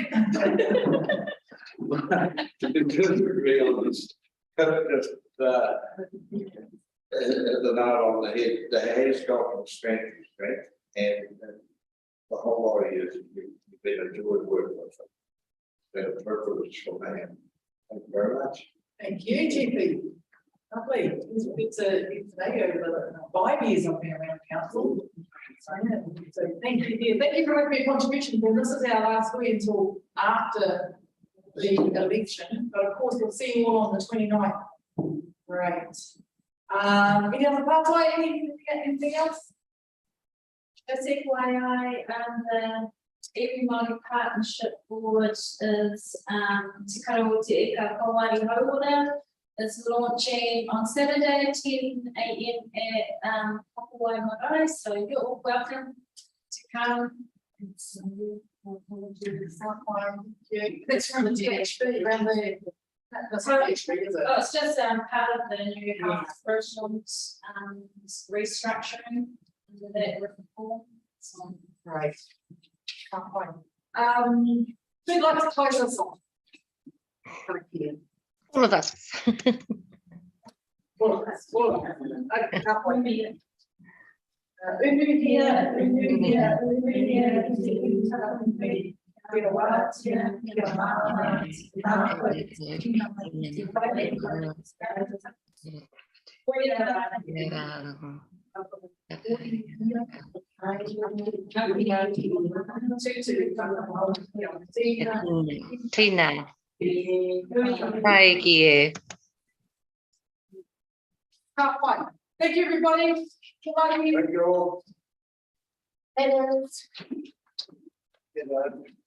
be honest, just the note on the head, the has got from strength to strength, and the whole lot of years you've been enjoyed working with them. It's been a privilege for me. Thank you very much. Thank you, GP. Lovely. It's a today over the 5 years I've been around council. So thank you. Yeah, thank you for your contribution. Well, this is our last week until after the election, but of course we'll see you all on the 29th. Great. Any other parts? Anything else? Just FYI, the Every Māori Partnership Board is Te Karawa Te Eka Kawari Hauora is launching on Saturday, 10 AM at Papawai Marae, so you're all welcome to come. That's from the THB around the. That's not THB, is it? Oh, it's just part of the new health programs restructuring under that reform. So Right. Who'd like to close us off? All of us. All of us, all of us. Okay, halfway here. Umu here, Umu here, Umu here. Kia ora, kia ora, Tina. Thank you. halfway. Thank you, everybody. Good night. Thank you all. And Good night.